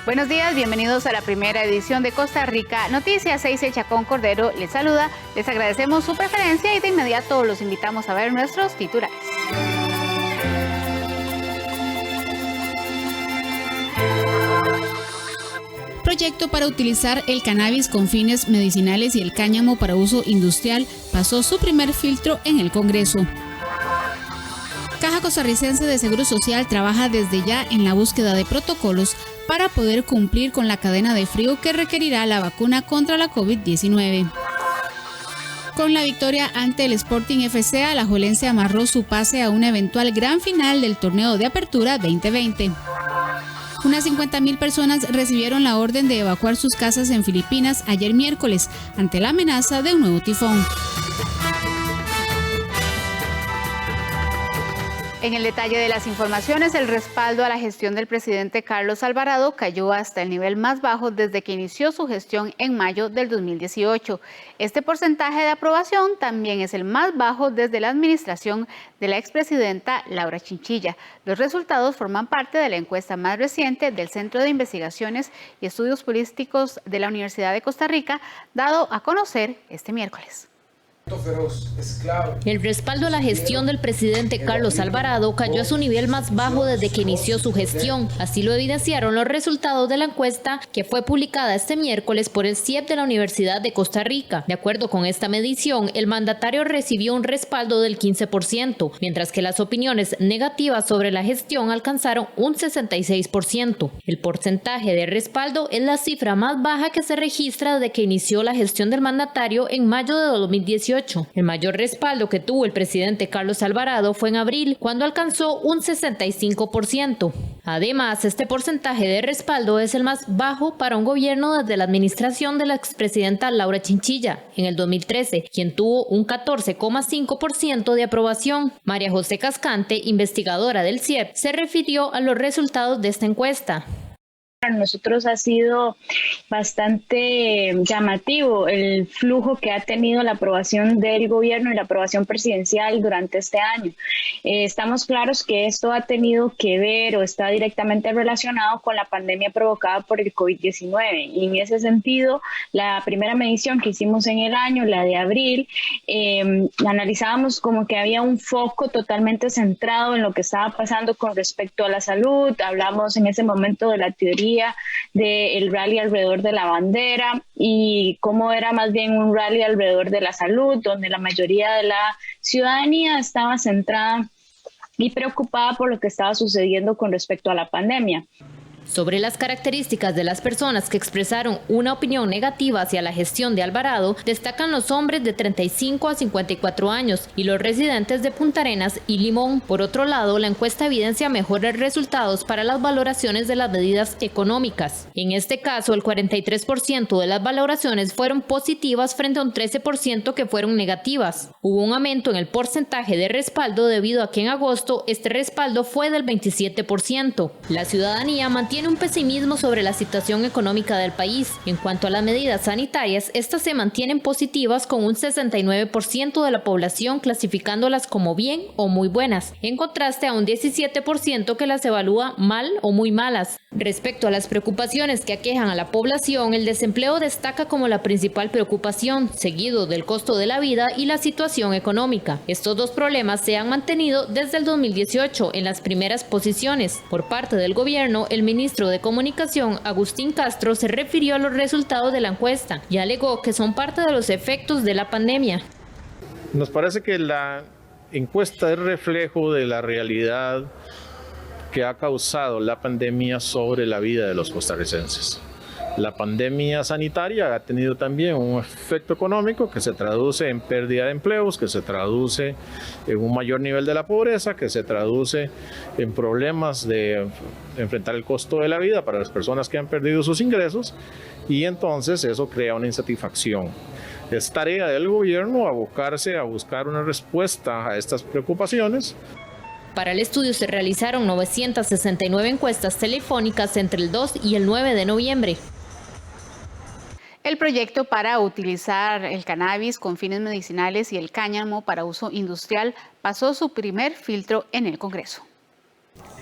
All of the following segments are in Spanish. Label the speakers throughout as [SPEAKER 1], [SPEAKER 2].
[SPEAKER 1] Buenos días, bienvenidos a la primera edición de Costa Rica Noticias. Seisel Chacón Cordero les saluda. Les agradecemos su preferencia y de inmediato los invitamos a ver nuestros titulares.
[SPEAKER 2] Proyecto para utilizar el cannabis con fines medicinales y el cáñamo para uso industrial pasó su primer filtro en el Congreso. Caja Costarricense de Seguro Social trabaja desde ya en la búsqueda de protocolos para poder cumplir con la cadena de frío que requerirá la vacuna contra la COVID-19. Con la victoria ante el Sporting FC, Alajuelense amarró su pase a una eventual gran final del torneo de apertura 2020. Unas 50.000 personas recibieron la orden de evacuar sus casas en Filipinas ayer miércoles ante la amenaza de un nuevo tifón.
[SPEAKER 1] En el detalle de las informaciones, el respaldo a la gestión del presidente Carlos Alvarado cayó hasta el nivel más bajo desde que inició su gestión en mayo del 2018. Este porcentaje de aprobación también es el más bajo desde la administración de la expresidenta Laura Chinchilla. Los resultados forman parte de la encuesta más reciente del Centro de Investigaciones y Estudios Políticos de la Universidad de Costa Rica, dado a conocer este miércoles.
[SPEAKER 3] El respaldo a la gestión del presidente Carlos Alvarado cayó a su nivel más bajo desde que inició su gestión. Así lo evidenciaron los resultados de la encuesta que fue publicada este miércoles por el CIEP de la Universidad de Costa Rica. De acuerdo con esta medición, el mandatario recibió un respaldo del 15%, mientras que las opiniones negativas sobre la gestión alcanzaron un 66%. El porcentaje de respaldo es la cifra más baja que se registra desde que inició la gestión del mandatario en mayo de 2018. El mayor respaldo que tuvo el presidente Carlos Alvarado fue en abril, cuando alcanzó un 65%. Además, este porcentaje de respaldo es el más bajo para un gobierno desde la administración de la expresidenta Laura Chinchilla, en el 2013, quien tuvo un 14,5% de aprobación. María José Cascante, investigadora del CIEP, se refirió a los resultados de esta encuesta.
[SPEAKER 4] Para nosotros ha sido bastante llamativo el flujo que ha tenido la aprobación del gobierno y la aprobación presidencial durante este año. Estamos claros que esto ha tenido que ver o está directamente relacionado con la pandemia provocada por el COVID-19. Y en ese sentido, la primera medición que hicimos en el año, la de abril, analizábamos como que había un foco totalmente centrado en lo que estaba pasando con respecto a la salud. Hablamos en ese momento de la teoría del rally alrededor de la bandera y cómo era más bien un rally alrededor de la salud, donde la mayoría de la ciudadanía estaba centrada y preocupada por lo que estaba sucediendo con respecto a la pandemia.
[SPEAKER 3] Sobre las características de las personas que expresaron una opinión negativa hacia la gestión de Alvarado, destacan los hombres de 35 a 54 años y los residentes de Punta Arenas y Limón. Por otro lado, la encuesta evidencia mejores resultados para las valoraciones de las medidas económicas. En este caso, el 43% de las valoraciones fueron positivas frente a un 13% que fueron negativas. Hubo un aumento en el porcentaje de respaldo debido a que en agosto este respaldo fue del 27%. La ciudadanía mantiene un pesimismo sobre la situación económica del país. En cuanto a las medidas sanitarias, estas se mantienen positivas con un 69% de la población clasificándolas como bien o muy buenas, en contraste a un 17% que las evalúa mal o muy malas. Respecto a las preocupaciones que aquejan a la población, el desempleo destaca como la principal preocupación, seguido del costo de la vida y la situación económica. Estos dos problemas se han mantenido desde el 2018 en las primeras posiciones. Por parte del gobierno, el ministro de Comunicación, Agustín Castro, se refirió a los resultados de la encuesta y alegó que son parte de los efectos de la pandemia.
[SPEAKER 5] Nos parece que la encuesta es reflejo de la realidad que ha causado la pandemia sobre la vida de los costarricenses. La pandemia sanitaria ha tenido también un efecto económico que se traduce en pérdida de empleos, que se traduce en un mayor nivel de la pobreza, que se traduce en problemas de enfrentar el costo de la vida para las personas que han perdido sus ingresos, y entonces eso crea una insatisfacción. Es tarea del gobierno abocarse a buscar una respuesta a estas preocupaciones.
[SPEAKER 3] Para el estudio se realizaron 969 encuestas telefónicas entre el 2 y el 9 de noviembre.
[SPEAKER 1] El proyecto para utilizar el cannabis con fines medicinales y el cáñamo para uso industrial pasó su primer filtro en el Congreso.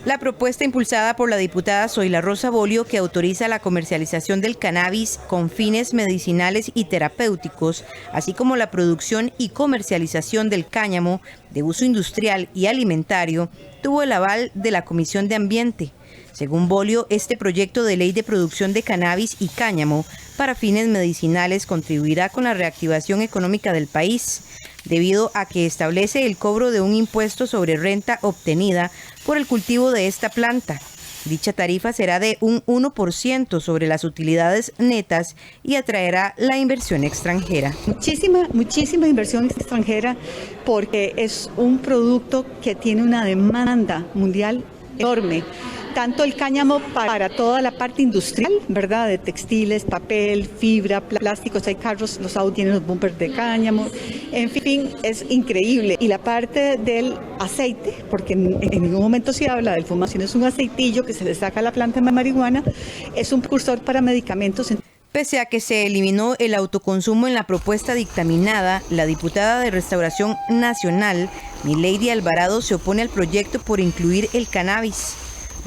[SPEAKER 6] La propuesta impulsada por la diputada Zoila Rosa Bolio, que autoriza la comercialización del cannabis con fines medicinales y terapéuticos, así como la producción y comercialización del cáñamo de uso industrial y alimentario, tuvo el aval de la Comisión de Ambiente. Según Bolio, este proyecto de ley de producción de cannabis y cáñamo para fines medicinales contribuirá con la reactivación económica del país, debido a que establece el cobro de un impuesto sobre renta obtenida por el cultivo de esta planta. Dicha tarifa será de un 1% sobre las utilidades netas y atraerá la inversión extranjera.
[SPEAKER 7] Muchísima inversión extranjera, porque es un producto que tiene una demanda mundial enorme. Tanto el cáñamo para toda la parte industrial, ¿verdad? De textiles, papel, fibra, plásticos, hay carros, los autos tienen los bumpers de cáñamo, en fin, es increíble. Y la parte del aceite, porque en ningún momento se habla del fumación, es un aceitillo que se le saca a la planta de marihuana, es un precursor para medicamentos.
[SPEAKER 6] Pese a que se eliminó el autoconsumo en la propuesta dictaminada, la diputada de Restauración Nacional, Milady Alvarado, se opone al proyecto por incluir el cannabis.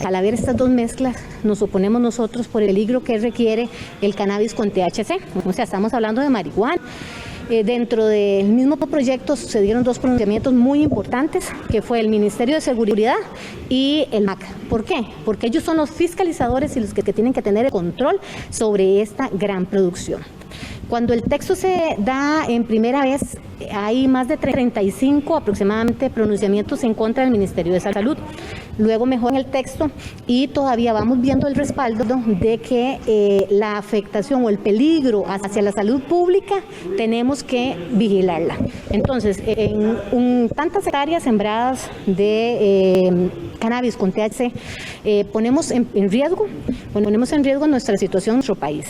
[SPEAKER 8] Al haber estas dos mezclas, nos oponemos nosotros por el peligro que requiere el cannabis con THC. O sea, estamos hablando de marihuana. Dentro del mismo proyecto sucedieron dos pronunciamientos muy importantes, que fue el Ministerio de Seguridad y el MAC. ¿Por qué? Porque ellos son los fiscalizadores y los que tienen que tener el control sobre esta gran producción. Cuando el texto se da en primera vez, hay más de 35 aproximadamente pronunciamientos en contra del Ministerio de Salud. Luego mejoran el texto y todavía vamos viendo el respaldo de que la afectación o el peligro hacia la salud pública tenemos que vigilarla. Entonces, en tantas hectáreas sembradas de cannabis con THC, ponemos en riesgo nuestra situación en nuestro país.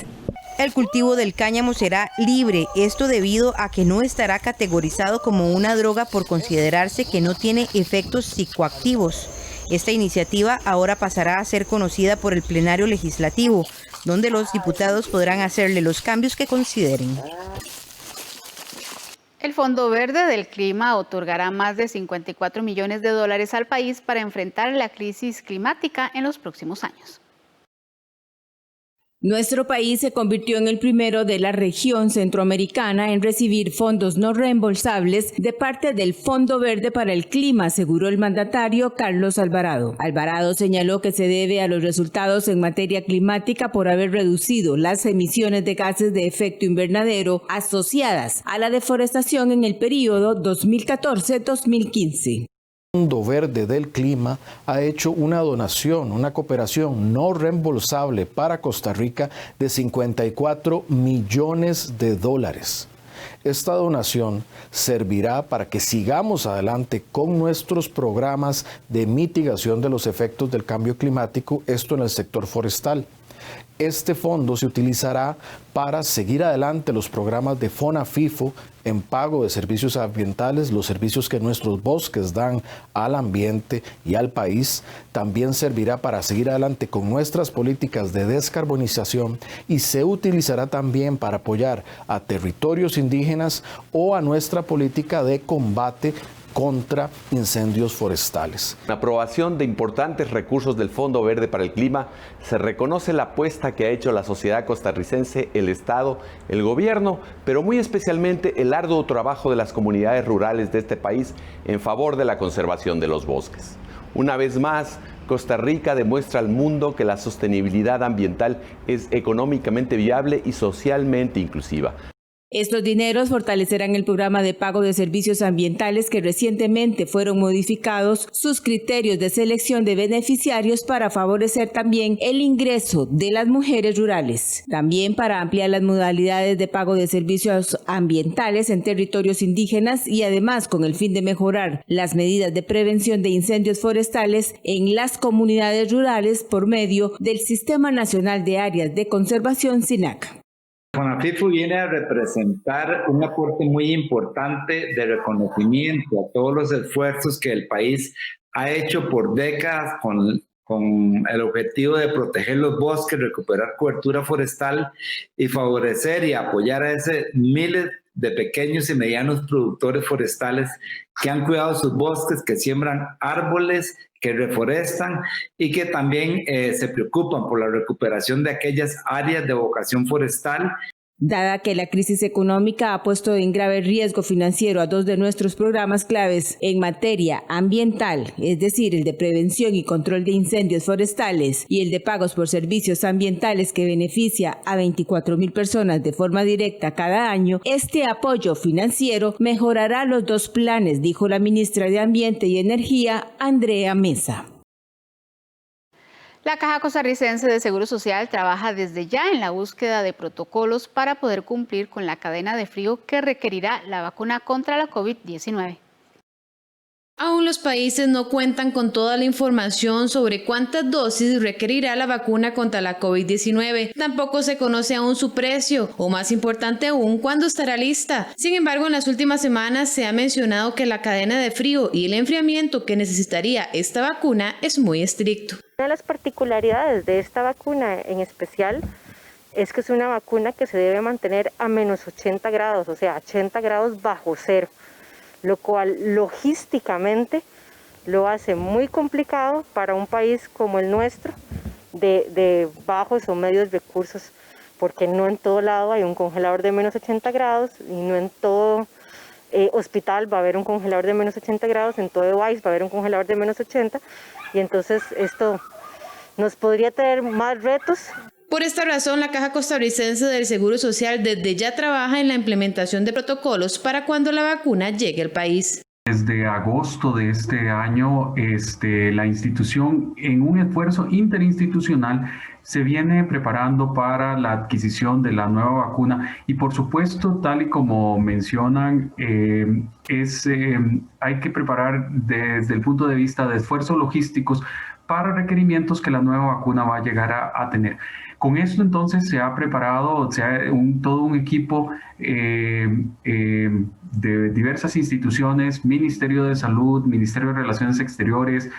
[SPEAKER 6] El cultivo del cáñamo será libre, esto debido a que no estará categorizado como una droga por considerarse que no tiene efectos psicoactivos. Esta iniciativa ahora pasará a ser conocida por el plenario legislativo, donde los diputados podrán hacerle los cambios que consideren.
[SPEAKER 1] El Fondo Verde del Clima otorgará más de $54 millones al país para enfrentar la crisis climática en los próximos años.
[SPEAKER 9] Nuestro país se convirtió en el primero de la región centroamericana en recibir fondos no reembolsables de parte del Fondo Verde para el Clima, aseguró el mandatario Carlos Alvarado. Alvarado señaló que se debe a los resultados en materia climática por haber reducido las emisiones de gases de efecto invernadero asociadas a la deforestación en el periodo 2014-2015.
[SPEAKER 10] El Fondo Verde del Clima ha hecho una donación, una cooperación no reembolsable para Costa Rica de $54 millones. Esta donación servirá para que sigamos adelante con nuestros programas de mitigación de los efectos del cambio climático, esto en el sector forestal. Este fondo se utilizará para seguir adelante los programas de FONAFIFO en pago de servicios ambientales, los servicios que nuestros bosques dan al ambiente y al país. También servirá para seguir adelante con nuestras políticas de descarbonización y se utilizará también para apoyar a territorios indígenas o a nuestra política de combate contra incendios forestales.
[SPEAKER 11] La aprobación de importantes recursos del Fondo Verde para el Clima se reconoce la apuesta que ha hecho la sociedad costarricense, el Estado, el gobierno, pero muy especialmente el arduo trabajo de las comunidades rurales de este país en favor de la conservación de los bosques. Una vez más, Costa Rica demuestra al mundo que la sostenibilidad ambiental es económicamente viable y socialmente inclusiva.
[SPEAKER 9] Estos dineros fortalecerán el programa de pago de servicios ambientales que recientemente fueron modificados sus criterios de selección de beneficiarios para favorecer también el ingreso de las mujeres rurales. También para ampliar las modalidades de pago de servicios ambientales en territorios indígenas y además con el fin de mejorar las medidas de prevención de incendios forestales en las comunidades rurales por medio del Sistema Nacional de Áreas de Conservación SINAC.
[SPEAKER 12] FONAFIFO viene a representar un aporte muy importante de reconocimiento a todos los esfuerzos que el país ha hecho por décadas con el objetivo de proteger los bosques, recuperar cobertura forestal y favorecer y apoyar a ese miles de pequeños y medianos productores forestales que han cuidado sus bosques, que siembran árboles, que reforestan y que también se preocupan por la recuperación de aquellas áreas de vocación forestal.
[SPEAKER 9] Dada que la crisis económica ha puesto en grave riesgo financiero a dos de nuestros programas claves en materia ambiental, es decir, el de prevención y control de incendios forestales y el de pagos por servicios ambientales que beneficia a 24,000 personas de forma directa cada año, este apoyo financiero mejorará los dos planes, dijo la ministra de Ambiente y Energía, Andrea Mesa.
[SPEAKER 1] La Caja Costarricense de Seguro Social trabaja desde ya en la búsqueda de protocolos para poder cumplir con la cadena de frío que requerirá la vacuna contra la COVID-19.
[SPEAKER 2] Aún los países no cuentan con toda la información sobre cuántas dosis requerirá la vacuna contra la COVID-19. Tampoco se conoce aún su precio, o más importante aún, cuándo estará lista. Sin embargo, en las últimas semanas se ha mencionado que la cadena de frío y el enfriamiento que necesitaría esta vacuna es muy estricto.
[SPEAKER 13] Una de las particularidades de esta vacuna en especial es que es una vacuna que se debe mantener a menos 80 grados, o sea, 80 grados bajo cero, lo cual logísticamente lo hace muy complicado para un país como el nuestro de bajos o medios recursos, porque no en todo lado hay un congelador de menos 80 grados y no en todo hospital va a haber un congelador de menos 80 grados, en todo país va a haber un congelador de menos 80, y entonces esto nos podría traer más retos.
[SPEAKER 2] Por esta razón, la Caja Costarricense del Seguro Social desde ya trabaja en la implementación de protocolos para cuando la vacuna llegue al país.
[SPEAKER 14] Desde agosto de este año, la institución, en un esfuerzo interinstitucional, se viene preparando para la adquisición de la nueva vacuna y, por supuesto, tal y como mencionan, hay que preparar desde el punto de vista de esfuerzos logísticos para requerimientos que la nueva vacuna va a llegar a tener. Con esto entonces se ha preparado todo un equipo de diversas instituciones, Ministerio de Salud, Ministerio de Relaciones Exteriores,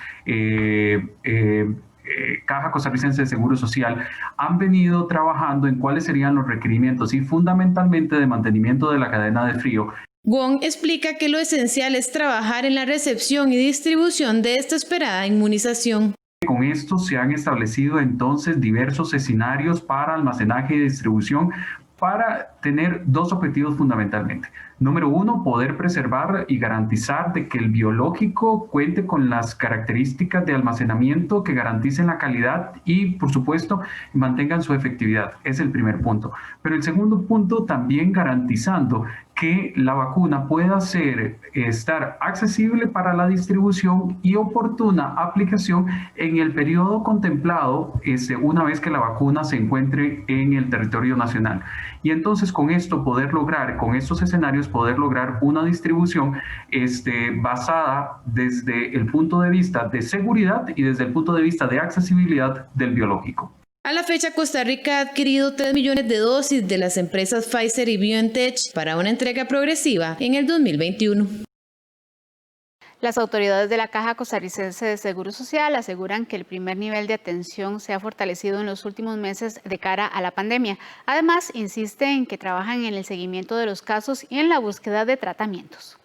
[SPEAKER 14] Caja Costarricense de Seguro Social, han venido trabajando en cuáles serían los requerimientos y fundamentalmente de mantenimiento de la cadena de frío.
[SPEAKER 2] Wong explica que lo esencial es trabajar en la recepción y distribución de esta esperada inmunización.
[SPEAKER 14] Con esto se han establecido entonces diversos escenarios para almacenaje y distribución para tener dos objetivos fundamentalmente. Número uno, poder preservar y garantizar de que el biológico cuente con las características de almacenamiento que garanticen la calidad y, por supuesto, mantengan su efectividad. Es el primer punto. Pero el segundo punto, también garantizando que la vacuna pueda estar accesible para la distribución y oportuna aplicación en el periodo contemplado una vez que la vacuna se encuentre en el territorio nacional. Y entonces con esto con estos escenarios, poder lograr una distribución basada desde el punto de vista de seguridad y desde el punto de vista de accesibilidad del biológico.
[SPEAKER 2] A la fecha, Costa Rica ha adquirido 3 millones de dosis de las empresas Pfizer y BioNTech para una entrega progresiva en el 2021.
[SPEAKER 1] Las autoridades de la Caja Costarricense de Seguro Social aseguran que el primer nivel de atención se ha fortalecido en los últimos meses de cara a la pandemia. Además, insiste en que trabajan en el seguimiento de los casos y en la búsqueda de tratamientos.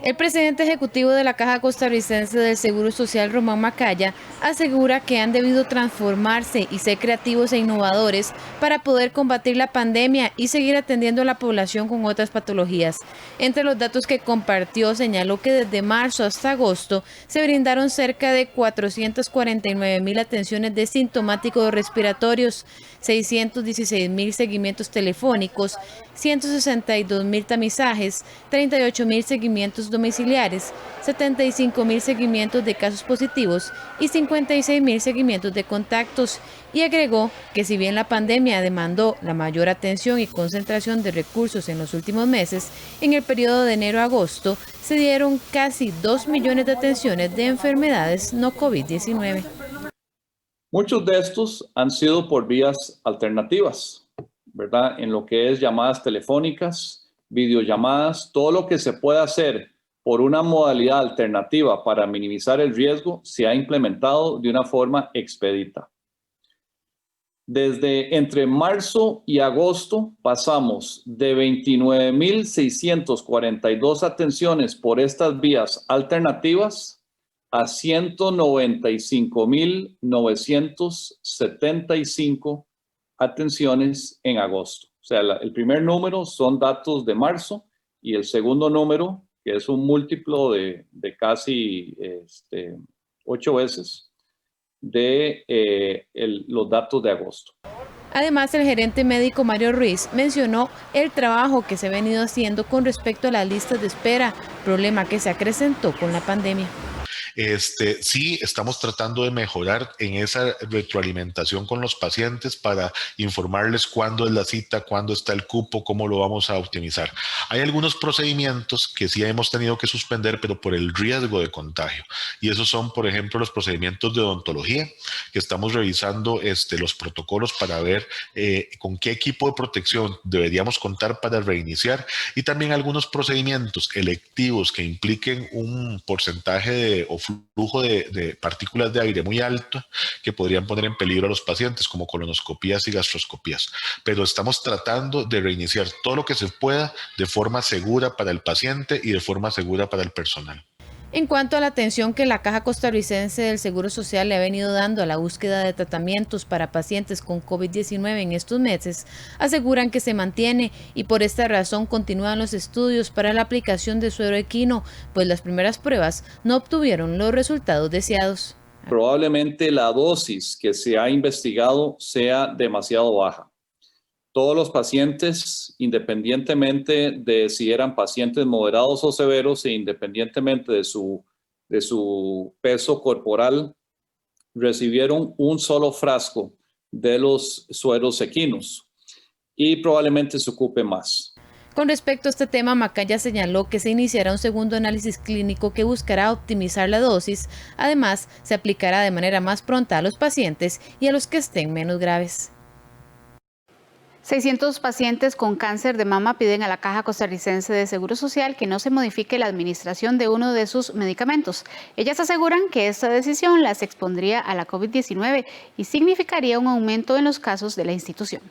[SPEAKER 2] El presidente ejecutivo de la Caja Costarricense del Seguro Social, Román Macaya, asegura que han debido transformarse y ser creativos e innovadores para poder combatir la pandemia y seguir atendiendo a la población con otras patologías. Entre los datos que compartió, señaló que desde marzo hasta agosto se brindaron cerca de 449,000 atenciones de sintomáticos respiratorios, 616,000 seguimientos telefónicos, 162,000 tamizajes, 38,000 seguimientos domiciliares, 75,000 seguimientos de casos positivos y 56,000 seguimientos de contactos, y agregó que si bien la pandemia demandó la mayor atención y concentración de recursos en los últimos meses, en el periodo de enero a agosto se dieron casi 2 millones de atenciones de enfermedades no COVID-19.
[SPEAKER 15] Muchos de estos han sido por vías alternativas, ¿verdad? En lo que es llamadas telefónicas, videollamadas, todo lo que se pueda hacer por una modalidad alternativa para minimizar el riesgo se ha implementado de una forma expedita. Entre marzo y agosto pasamos de 29.642 atenciones por estas vías alternativas a 195.975 atenciones en agosto. O sea, el primer número son datos de marzo y el segundo número, que es un múltiplo de casi 8 veces, de los datos de agosto.
[SPEAKER 9] Además, el gerente médico Mario Ruiz mencionó el trabajo que se ha venido haciendo con respecto a las listas de espera, problema que se acrecentó con la pandemia.
[SPEAKER 16] Sí, estamos tratando de mejorar en esa retroalimentación con los pacientes para informarles cuándo es la cita, cuándo está el cupo, cómo lo vamos a optimizar. Hay algunos procedimientos que sí hemos tenido que suspender, pero por el riesgo de contagio. Y esos son, por ejemplo, los procedimientos de odontología, que estamos revisando los protocolos para ver con qué equipo de protección deberíamos contar para reiniciar, y también algunos procedimientos electivos que impliquen un porcentaje o flujo de partículas de aire muy alto que podrían poner en peligro a los pacientes, como colonoscopías y gastroscopías. Pero estamos tratando de reiniciar todo lo que se pueda de forma segura para el paciente y de forma segura para el personal.
[SPEAKER 9] En cuanto a la atención que la Caja Costarricense del Seguro Social le ha venido dando a la búsqueda de tratamientos para pacientes con COVID-19 en estos meses, aseguran que se mantiene y por esta razón continúan los estudios para la aplicación de suero equino, pues las primeras pruebas no obtuvieron los resultados deseados.
[SPEAKER 15] Probablemente la dosis que se ha investigado sea demasiado baja. Todos los pacientes, independientemente de si eran pacientes moderados o severos e independientemente de su peso corporal, recibieron un solo frasco de los sueros equinos y probablemente se ocupe más.
[SPEAKER 9] Con respecto a este tema, Macaya señaló que se iniciará un segundo análisis clínico que buscará optimizar la dosis. Además, se aplicará de manera más pronta a los pacientes y a los que estén menos graves.
[SPEAKER 1] 600 pacientes con cáncer de mama piden a la Caja Costarricense de Seguro Social que no se modifique la administración de uno de sus medicamentos. Ellas aseguran que esta decisión las expondría a la COVID-19 y significaría un aumento en los casos de la institución.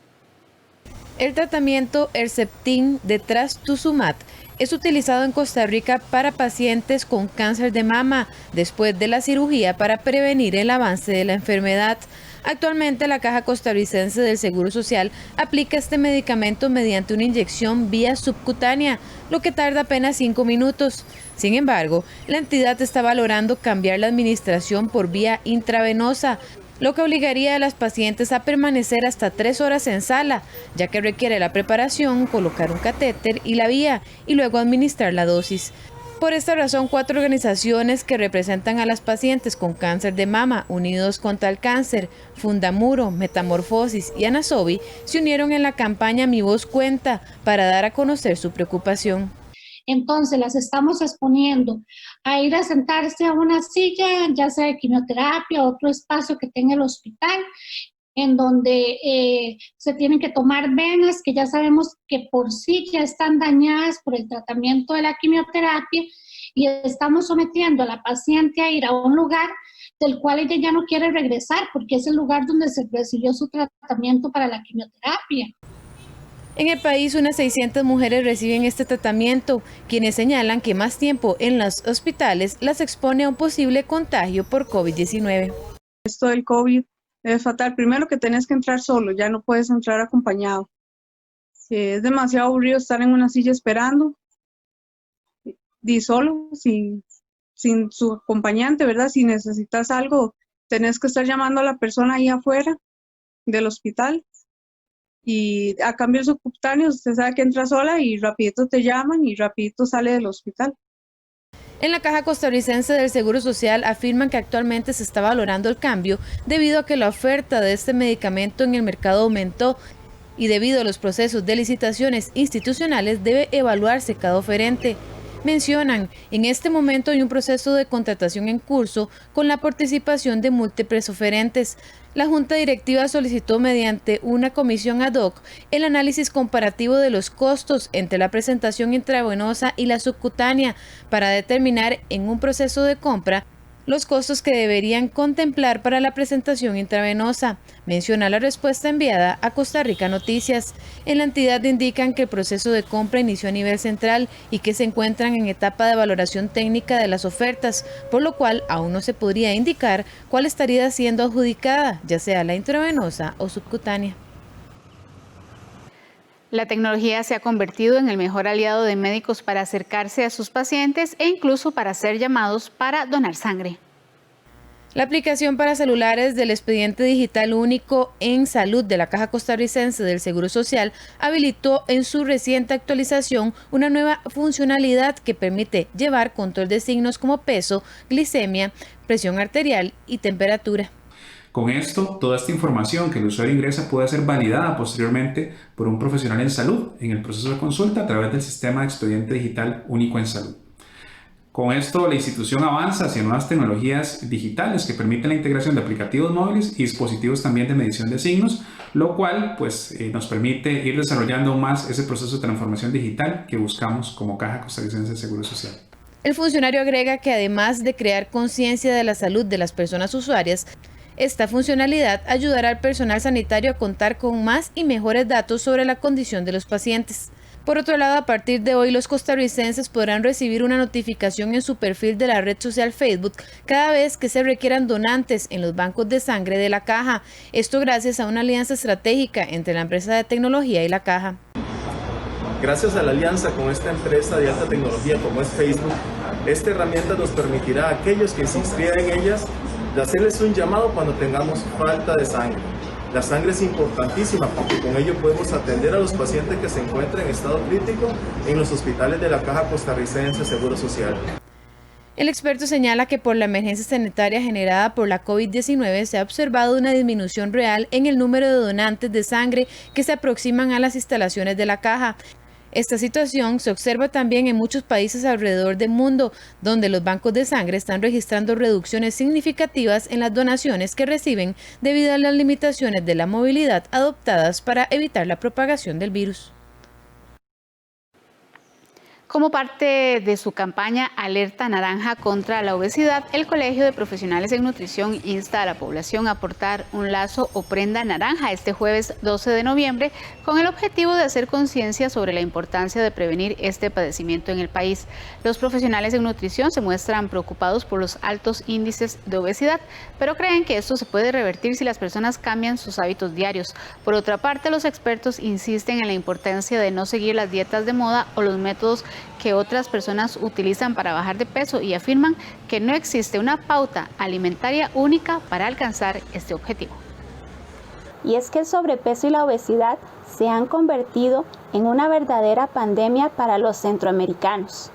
[SPEAKER 9] El tratamiento Herceptin de trastuzumab es utilizado en Costa Rica para pacientes con cáncer de mama después de la cirugía para prevenir el avance de la enfermedad. Actualmente la Caja Costarricense del Seguro Social aplica este medicamento mediante una inyección vía subcutánea, lo que tarda apenas 5 minutos. Sin embargo, la entidad está valorando cambiar la administración por vía intravenosa, lo que obligaría a las pacientes a permanecer hasta 3 horas en sala, ya que requiere la preparación, colocar un catéter y la vía, y luego administrar la dosis. Por esta razón, 4 organizaciones que representan a las pacientes con cáncer de mama, Unidos contra el Cáncer, Fundamuro, Metamorfosis y Anasobi, se unieron en la campaña Mi Voz Cuenta para dar a conocer su preocupación.
[SPEAKER 17] Entonces las estamos exponiendo a ir a sentarse a una silla, ya sea de quimioterapia o otro espacio que tenga el hospital, en donde se tienen que tomar venas que ya sabemos que por sí ya están dañadas por el tratamiento de la quimioterapia, y estamos sometiendo a la paciente a ir a un lugar del cual ella ya no quiere regresar porque es el lugar donde se recibió su tratamiento para la quimioterapia.
[SPEAKER 9] En el país, unas 600 mujeres reciben este tratamiento, quienes señalan que más tiempo en los hospitales las expone a un posible contagio por COVID-19.
[SPEAKER 18] Esto del COVID es fatal. Primero que tenés que entrar solo, ya no puedes entrar acompañado. Es demasiado aburrido estar en una silla esperando, y solo, sin su acompañante, ¿verdad? Si necesitas algo, tenés que estar llamando a la persona ahí afuera del hospital. Y a cambio subcutáneo, usted sabe que entra sola y rapidito te llaman y rapidito sale del hospital.
[SPEAKER 9] En la Caja Costarricense del Seguro Social afirman que actualmente se está valorando el cambio debido a que la oferta de este medicamento en el mercado aumentó y debido a los procesos de licitaciones institucionales debe evaluarse cada oferente. Mencionan, en este momento hay un proceso de contratación en curso con la participación de múltiples oferentes. La Junta Directiva solicitó mediante una comisión ad hoc el análisis comparativo de los costos entre la presentación intravenosa y la subcutánea para determinar en un proceso de compra
[SPEAKER 6] los costos que deberían contemplar para la presentación intravenosa, menciona la respuesta enviada a Costa Rica Noticias. En la entidad indican que el proceso de compra inició a nivel central y que se encuentran en etapa de valoración técnica de las ofertas, por lo cual aún no se podría indicar cuál estaría siendo adjudicada, ya sea la intravenosa o subcutánea.
[SPEAKER 1] La tecnología se ha convertido en el mejor aliado de médicos para acercarse a sus pacientes e incluso para hacer llamados para donar sangre.
[SPEAKER 6] La aplicación para celulares del expediente digital único en salud de la Caja Costarricense del Seguro Social habilitó en su reciente actualización una nueva funcionalidad que permite llevar control de signos como peso, glicemia, presión arterial y temperatura.
[SPEAKER 19] Con esto, toda esta información que el usuario ingresa puede ser validada posteriormente por un profesional en salud en el proceso de consulta a través del sistema de expediente digital único en salud. Con esto, la institución avanza hacia nuevas tecnologías digitales que permiten la integración de aplicativos móviles y dispositivos también de medición de signos, lo cual nos permite ir desarrollando más ese proceso de transformación digital que buscamos como Caja Costarricense de Seguro Social.
[SPEAKER 6] El funcionario agrega que además de crear conciencia de la salud de las personas usuarias, esta funcionalidad ayudará al personal sanitario a contar con más y mejores datos sobre la condición de los pacientes. Por otro lado, a partir de hoy los costarricenses podrán recibir una notificación en su perfil de la red social Facebook cada vez que se requieran donantes en los bancos de sangre de la Caja. Esto gracias a una alianza estratégica entre la empresa de tecnología y la Caja.
[SPEAKER 20] Gracias a la alianza con esta empresa de alta tecnología como es Facebook, esta herramienta nos permitirá a aquellos que se inscriban en ellas de hacerles un llamado cuando tengamos falta de sangre. La sangre es importantísima porque con ello podemos atender a los pacientes que se encuentran en estado crítico en los hospitales de la Caja Costarricense de Seguro Social.
[SPEAKER 6] El experto señala que por la emergencia sanitaria generada por la COVID-19 se ha observado una disminución real en el número de donantes de sangre que se aproximan a las instalaciones de la Caja. Esta situación se observa también en muchos países alrededor del mundo, donde los bancos de sangre están registrando reducciones significativas en las donaciones que reciben debido a las limitaciones de la movilidad adoptadas para evitar la propagación del virus.
[SPEAKER 1] Como parte de su campaña Alerta Naranja contra la obesidad, el Colegio de Profesionales en Nutrición insta a la población a aportar un lazo o prenda naranja este jueves 12 de noviembre con el objetivo de hacer conciencia sobre la importancia de prevenir este padecimiento en el país. Los profesionales en nutrición se muestran preocupados por los altos índices de obesidad, pero creen que esto se puede revertir si las personas cambian sus hábitos diarios. Por otra parte, los expertos insisten en la importancia de no seguir las dietas de moda o los métodos que otras personas utilizan para bajar de peso y afirman que no existe una pauta alimentaria única para alcanzar este objetivo.
[SPEAKER 21] Y es que el sobrepeso y la obesidad se han convertido en una verdadera pandemia para los centroamericanos.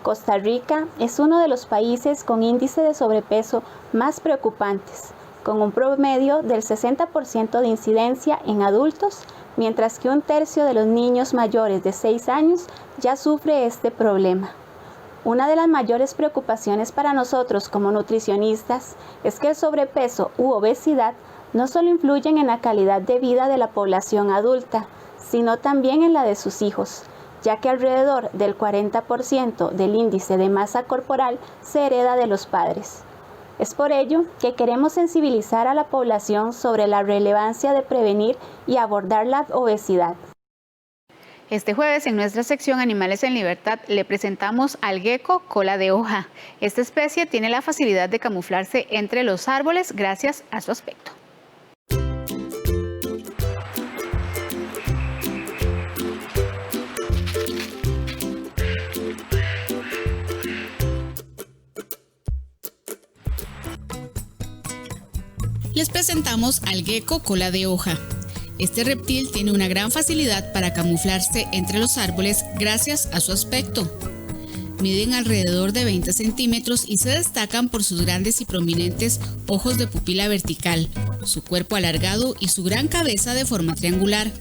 [SPEAKER 21] Costa Rica es uno de los países con índice de sobrepeso más preocupantes, con un promedio del 60% de incidencia en adultos, mientras que un tercio de los niños mayores de 6 años ya sufre este problema. Una de las mayores preocupaciones para nosotros como nutricionistas es que el sobrepeso u obesidad no solo influyen en la calidad de vida de la población adulta, sino también en la de sus hijos, ya que alrededor del 40% del índice de masa corporal se hereda de los padres. Es por ello que queremos sensibilizar a la población sobre la relevancia de prevenir y abordar la obesidad.
[SPEAKER 1] Este jueves en nuestra sección Animales en Libertad le presentamos al gecko cola de hoja. Esta especie tiene la facilidad de camuflarse entre los árboles gracias a su aspecto.
[SPEAKER 2] Les presentamos al gecko cola de hoja. Este reptil tiene una gran facilidad para camuflarse entre los árboles gracias a su aspecto. Miden alrededor de 20 centímetros y se destacan por sus grandes y prominentes ojos de pupila vertical, su cuerpo alargado y su gran cabeza de forma triangular.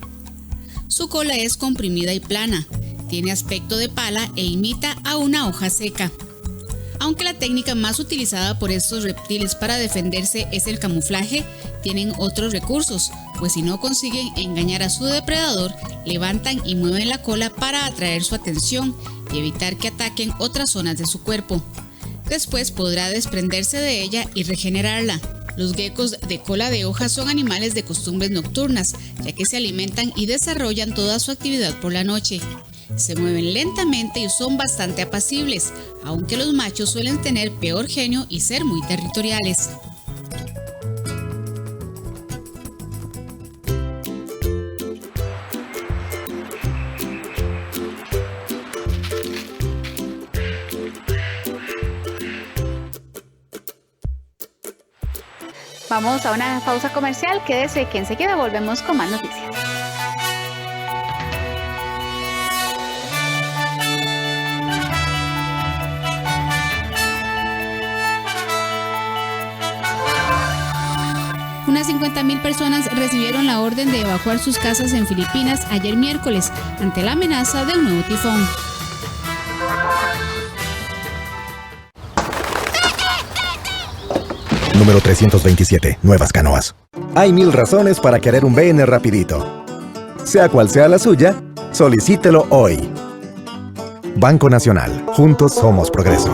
[SPEAKER 2] Su cola es comprimida y plana, tiene aspecto de pala e imita a una hoja seca. Aunque la técnica más utilizada por estos reptiles para defenderse es el camuflaje, tienen otros recursos, pues si no consiguen engañar a su depredador, levantan y mueven la cola para atraer su atención y evitar que ataquen otras zonas de su cuerpo. Después podrá desprenderse de ella y regenerarla. Los geckos de cola de hoja son animales de costumbres nocturnas, ya que se alimentan y desarrollan toda su actividad por la noche. Se mueven lentamente y son bastante apacibles, aunque los machos suelen tener peor genio y ser muy territoriales.
[SPEAKER 1] Vamos a una pausa comercial, quédese que enseguida volvemos con más noticias.
[SPEAKER 2] Unas 50.000 personas recibieron la orden de evacuar sus casas en Filipinas ayer miércoles ante la amenaza de un nuevo tifón.
[SPEAKER 4] Número 327. Nuevas Canoas. Hay 1000 razones para querer un BN rapidito. Sea cual sea la suya, solicítelo hoy. Banco Nacional. Juntos somos progreso.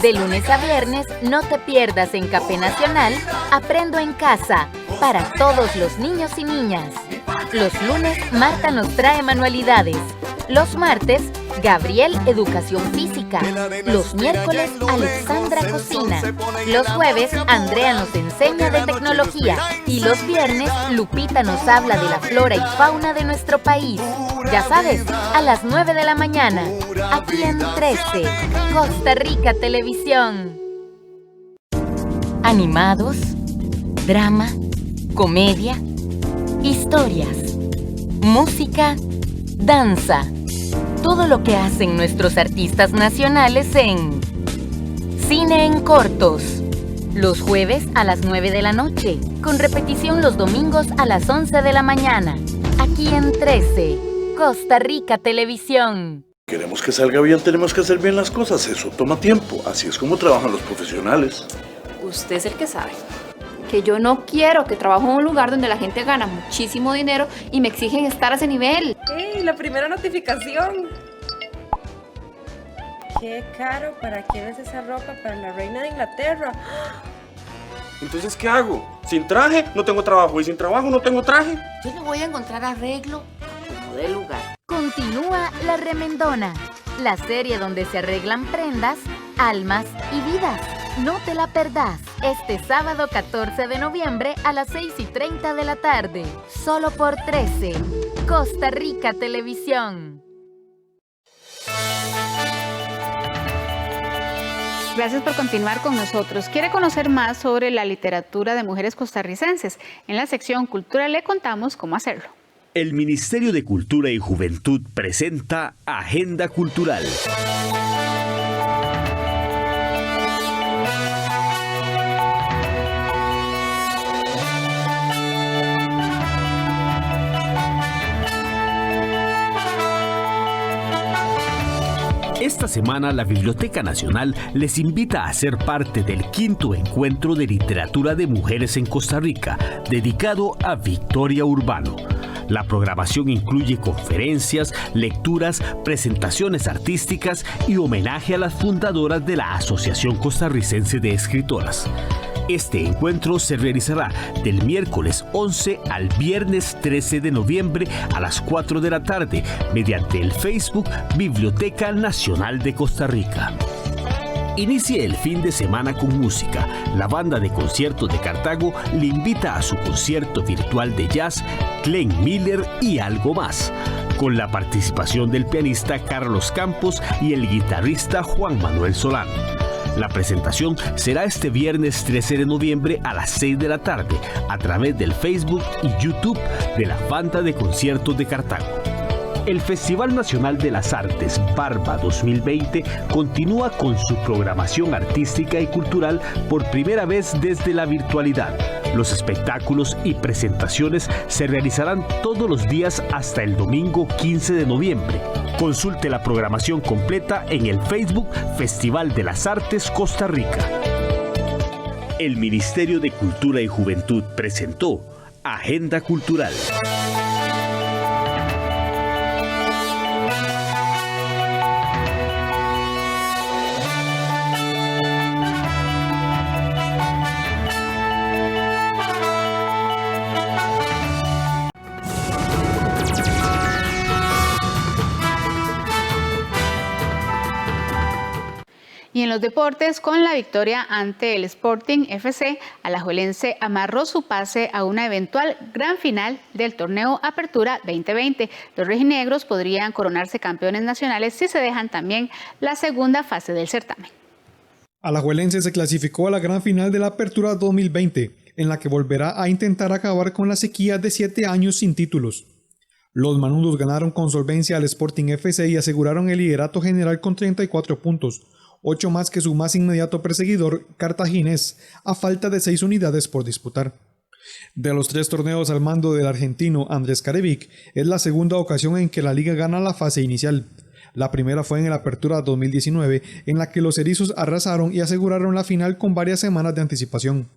[SPEAKER 22] De lunes a viernes, no te pierdas en Café Nacional Aprendo en Casa, para todos los niños y niñas. Los lunes, Marta nos trae manualidades. Los martes, Gabriel Educación Física. Los miércoles, Alexandra Cocina. Los jueves, Andrea nos enseña de tecnología. Y los viernes, Lupita nos habla de la flora y fauna de nuestro país. Ya sabes, a las 9 de la mañana, aquí en 13, Costa Rica Televisión. Animados, drama, comedia, historias, música, danza. Todo lo que hacen nuestros artistas nacionales en Cine en Cortos. Los jueves a las 9 de la noche, con repetición los domingos a las 11 de la mañana. Aquí en 13, Costa Rica Televisión.
[SPEAKER 23] Queremos que salga bien, tenemos que hacer bien las cosas. Eso toma tiempo. Así es como trabajan los profesionales.
[SPEAKER 24] Usted es el que sabe. Que yo no quiero que trabajo en un lugar donde la gente gana muchísimo dinero y me exigen estar a ese nivel.
[SPEAKER 25] ¡Ey! La primera notificación. ¡Qué caro! ¿Para quién es esa ropa? Para la reina de Inglaterra.
[SPEAKER 26] Entonces, ¿qué hago? Sin traje no tengo trabajo y sin trabajo no tengo traje.
[SPEAKER 24] Yo le voy a encontrar arreglo como de lugar.
[SPEAKER 22] Continúa La Remendona, la serie donde se arreglan prendas, almas y vidas. No te la perdás, este sábado 14 de noviembre a las 6:30 de la tarde, solo por 13, Costa Rica Televisión.
[SPEAKER 1] Gracias por continuar con nosotros. ¿Quiere conocer más sobre la literatura de mujeres costarricenses? En la sección Cultura le contamos cómo hacerlo.
[SPEAKER 27] El Ministerio de Cultura y Juventud presenta Agenda Cultural. Esta semana la Biblioteca Nacional les invita a ser parte del 5º Encuentro de Literatura de Mujeres en Costa Rica, dedicado a Victoria Urbano. La programación incluye conferencias, lecturas, presentaciones artísticas y homenaje a las fundadoras de la Asociación Costarricense de Escritoras. Este encuentro se realizará del miércoles 11 al viernes 13 de noviembre a las 4 de la tarde mediante el Facebook Biblioteca Nacional de Costa Rica. Inicie el fin de semana con música. La banda de conciertos de Cartago le invita a su concierto virtual de jazz Glenn Miller y algo más, con la participación del pianista Carlos Campos y el guitarrista Juan Manuel Solano. La presentación será este viernes 13 de noviembre a las 6 de la tarde a través del Facebook y YouTube de la Banda de Conciertos de Cartago. El Festival Nacional de las Artes Barba 2020 continúa con su programación artística y cultural por primera vez desde la virtualidad. Los espectáculos y presentaciones se realizarán todos los días hasta el domingo 15 de noviembre. Consulte la programación completa en el Facebook Festival de las Artes Costa Rica. El Ministerio de Cultura y Juventud presentó Agenda Cultural.
[SPEAKER 1] los deportes, con la victoria ante el Sporting FC, Alajuelense amarró su pase a una eventual gran final del torneo Apertura 2020. Los rojinegros podrían coronarse campeones nacionales si se dejan también la segunda fase del certamen.
[SPEAKER 3] Alajuelense se clasificó a la gran final de la Apertura 2020, en la que volverá a intentar acabar con la sequía de 7 años sin títulos. Los manudos ganaron con solvencia al Sporting FC y aseguraron el liderato general con 34 puntos, 8 más que su más inmediato perseguidor, Cartaginés, a falta de 6 unidades por disputar. De los 3 torneos al mando del argentino Andrés Carevic, es la segunda ocasión en que la liga gana la fase inicial. La primera fue en el Apertura 2019, en la que los erizos arrasaron y aseguraron la final con varias semanas de anticipación.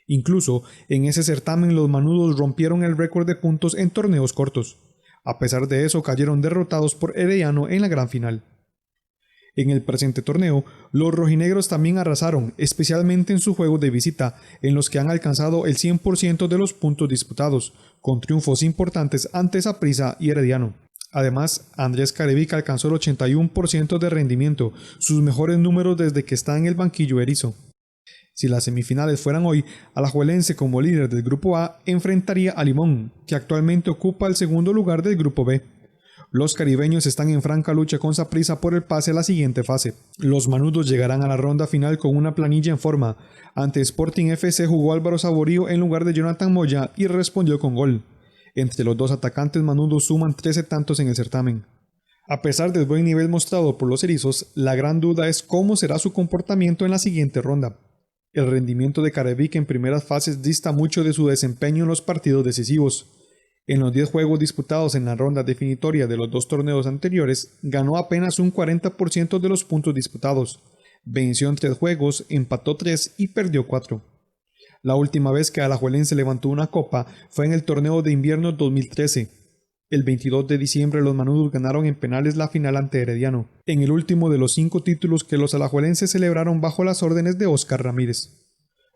[SPEAKER 3] Incluso, en ese certamen los manudos rompieron el récord de puntos en torneos cortos. A pesar de eso, cayeron derrotados por Herediano en la gran final. En el presente torneo, los rojinegros también arrasaron, especialmente en su juego de visita, en los que han alcanzado el 100% de los puntos disputados, con triunfos importantes ante Saprissa y Herediano. Además, Andrés Carevic alcanzó el 81% de rendimiento, sus mejores números desde que está en el banquillo erizo. Si las semifinales fueran hoy, Alajuelense como líder del Grupo A enfrentaría a Limón, que actualmente ocupa el segundo lugar del Grupo B. Los caribeños están en franca lucha con Saprissa por el pase a la siguiente fase. Los manudos llegarán a la ronda final con una planilla en forma. Ante Sporting FC jugó Álvaro Saborío en lugar de Jonathan Moya y respondió con gol. Entre los dos atacantes manudos suman 13 tantos en el certamen. A pesar del buen nivel mostrado por los erizos, la gran duda es cómo será su comportamiento en la siguiente ronda. El rendimiento de Carevic en primeras fases dista mucho de su desempeño en los partidos decisivos. En los 10 juegos disputados en la ronda definitoria de los 2 torneos anteriores, ganó apenas un 40% de los puntos disputados. Venció en 3 juegos, empató 3 y perdió 4. La última vez que Alajuelense levantó una copa fue en el torneo de invierno 2013. El 22 de diciembre los manudos ganaron en penales la final ante Herediano, en el último de los 5 títulos que los alajuelenses celebraron bajo las órdenes de Óscar Ramírez.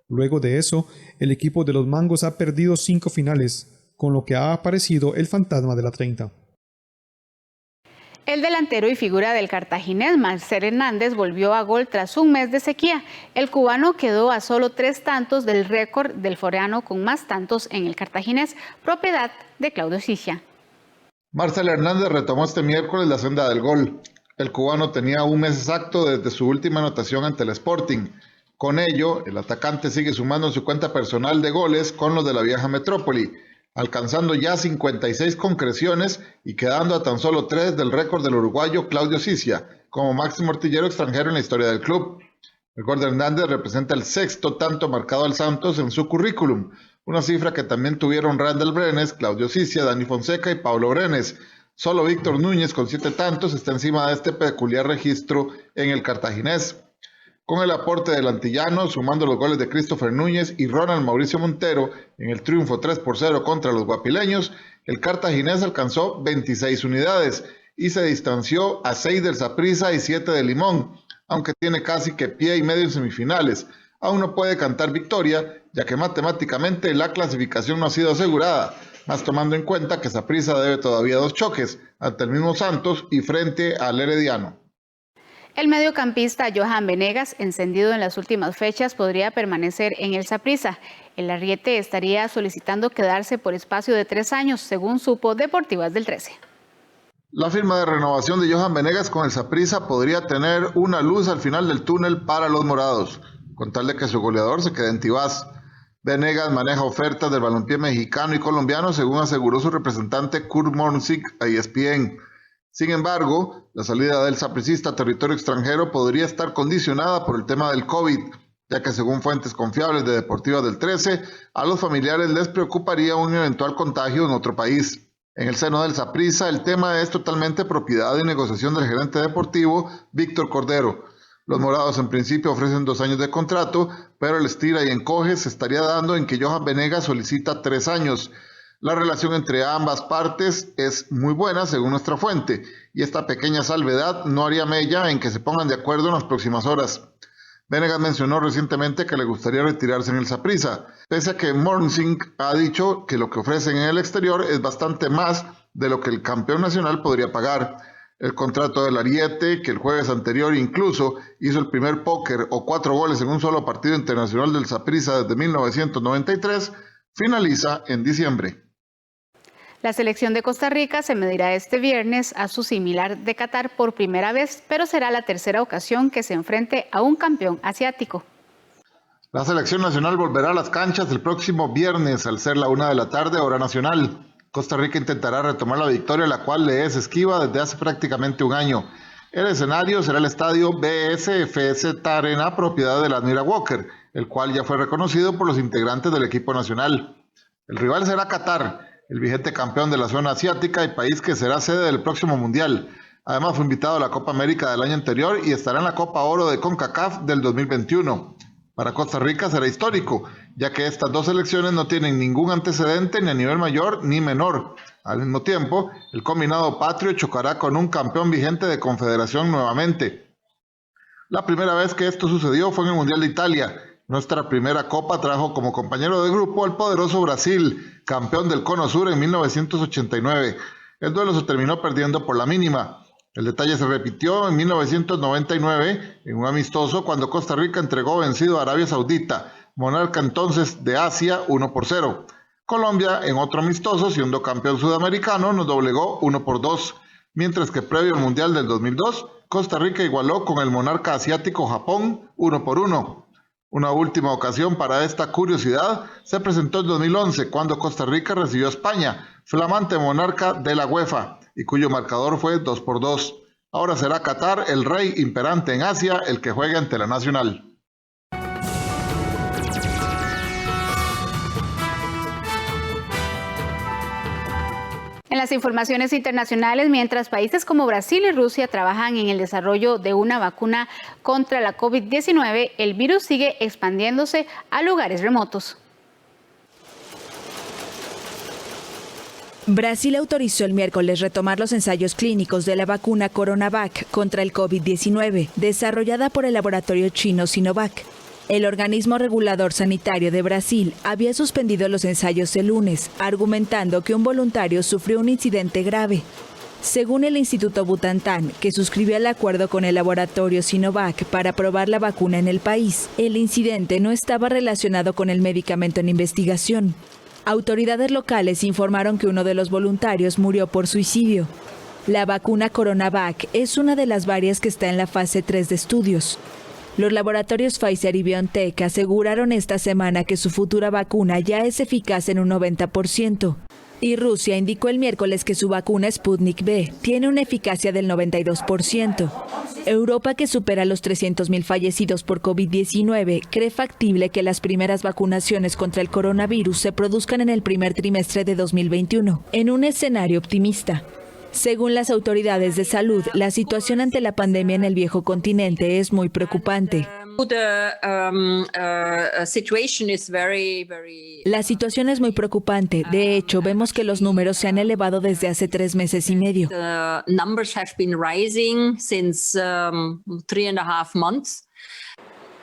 [SPEAKER 3] Luego de eso, el equipo de los Mangos ha perdido 5 finales, con lo que ha aparecido el fantasma de la 30.
[SPEAKER 1] El delantero y figura del Cartaginés, Marcel Hernández, volvió a gol tras un mes de sequía. El cubano quedó a solo 3 tantos del récord del foreano con más tantos en el Cartaginés, propiedad de Claudio Cicia.
[SPEAKER 5] Marcel Hernández retomó este miércoles la senda del gol. El cubano tenía un mes exacto desde su última anotación ante el Sporting. Con ello, el atacante sigue sumando en su cuenta personal de goles con los de la vieja metrópoli, alcanzando ya 56 concreciones y quedando a tan solo 3 del récord del uruguayo Claudio Cicia, como máximo artillero extranjero en la historia del club. El gol de Hernández representa el 6º tanto marcado al Santos en su currículum, una cifra que también tuvieron Randall Brenes, Claudio Cicia, Dani Fonseca y Pablo Brenes. Solo Víctor Núñez con 7 tantos está encima de este peculiar registro en el Cartaginés. Con el aporte del antillano, sumando los goles de Christopher Núñez y Ronald Mauricio Montero en el triunfo 3-0 contra los guapileños, el Cartaginés alcanzó 26 unidades y se distanció a 6 del Saprissa y 7 del Limón, aunque tiene casi que pie y medio en semifinales. Aún no puede cantar victoria, ya que matemáticamente la clasificación no ha sido asegurada, más tomando en cuenta que Saprissa debe todavía 2 choques, ante el mismo Santos y frente al Herediano.
[SPEAKER 1] El mediocampista Johan Venegas, encendido en las últimas fechas, podría permanecer en el Saprissa. El Arriete estaría solicitando quedarse por espacio de 3 años, según supo Deportivas del 13.
[SPEAKER 5] La firma de renovación de Johan Venegas con el Saprissa podría tener una luz al final del túnel para los morados, con tal de que su goleador se quede en Tibás. Venegas maneja ofertas del balompié mexicano y colombiano, según aseguró su representante Kurt Mornsik a ESPN. Sin embargo, la salida del sapricista a territorio extranjero podría estar condicionada por el tema del COVID, ya que según fuentes confiables de Deportivas del 13, a los familiares les preocuparía un eventual contagio en otro país. En el seno del Saprissa, el tema es totalmente propiedad y negociación del gerente deportivo Víctor Cordero. Los morados en principio ofrecen 2 años de contrato, pero el estira y encoge se estaría dando en que Johan Venegas solicita 3 años. La relación entre ambas partes es muy buena según nuestra fuente, y esta pequeña salvedad no haría mella en que se pongan de acuerdo en las próximas horas. Venegas mencionó recientemente que le gustaría retirarse en el Saprissa, pese a que Mornsink ha dicho que lo que ofrecen en el exterior es bastante más de lo que el campeón nacional podría pagar. el contrato del Ariete, que el jueves anterior incluso hizo el primer póker o 4 goles en un solo partido internacional del Saprissa desde 1993, finaliza en diciembre.
[SPEAKER 1] La selección de Costa Rica se medirá este viernes a su similar de Qatar por primera vez, pero será la tercera ocasión que se enfrente a un campeón asiático.
[SPEAKER 5] La selección nacional volverá a las canchas el próximo viernes al ser la 1 de la tarde, hora nacional. Costa Rica intentará retomar la victoria, la cual le es esquiva desde hace prácticamente un año. El escenario será el estadio BSFS Arena, propiedad de la Admira Walker, el cual ya fue reconocido por los integrantes del equipo nacional. El rival será Qatar, el vigente campeón de la zona asiática y país que será sede del próximo Mundial. Además fue invitado a la Copa América del año anterior y estará en la Copa Oro de CONCACAF del 2021. Para Costa Rica será histórico, ya que estas dos selecciones no tienen ningún antecedente ni a nivel mayor ni menor. Al mismo tiempo, el combinado patrio chocará con un campeón vigente de Confederación nuevamente. La primera vez que esto sucedió fue en el Mundial de Italia. Nuestra primera copa trajo como compañero de grupo al poderoso Brasil, campeón del Cono Sur en 1989. El duelo se terminó perdiendo por la mínima. El detalle se repitió en 1999 en un amistoso cuando Costa Rica entregó vencido a Arabia Saudita, monarca entonces de Asia, 1-0. Colombia, en otro amistoso, siendo campeón sudamericano, nos doblegó 1-2, mientras que previo al Mundial del 2002, Costa Rica igualó con el monarca asiático Japón 1-1. Una última ocasión para esta curiosidad se presentó en 2011, cuando Costa Rica recibió a España, flamante monarca de la UEFA, y cuyo marcador fue 2-2. Ahora será Qatar, el rey imperante en Asia, el que juegue ante la nacional.
[SPEAKER 1] En las informaciones internacionales, mientras países como Brasil y Rusia trabajan en el desarrollo de una vacuna contra la COVID-19, el virus sigue expandiéndose a lugares remotos.
[SPEAKER 7] Brasil autorizó el miércoles retomar los ensayos clínicos de la vacuna Coronavac contra el COVID-19, desarrollada por el laboratorio chino Sinovac. El organismo regulador sanitario de Brasil había suspendido los ensayos el lunes, argumentando que un voluntario sufrió un incidente grave. Según el Instituto Butantan, que suscribió el acuerdo con el laboratorio Sinovac para probar la vacuna en el país, el incidente no estaba relacionado con el medicamento en investigación. Autoridades locales informaron que uno de los voluntarios murió por suicidio. La vacuna Coronavac es una de las varias que está en la fase 3 de estudios. Los laboratorios Pfizer y BioNTech aseguraron esta semana que su futura vacuna ya es eficaz en un 90%. Y Rusia indicó el miércoles que su vacuna Sputnik V tiene una eficacia del 92%. Europa, que supera los 300.000 fallecidos por COVID-19, cree factible que las primeras vacunaciones contra el coronavirus se produzcan en el primer trimestre de 2021, en un escenario optimista. Según las autoridades de salud, la situación ante la pandemia en el viejo continente es muy preocupante. La situación es muy preocupante. De hecho, vemos que los números se han elevado desde hace 3 meses y medio.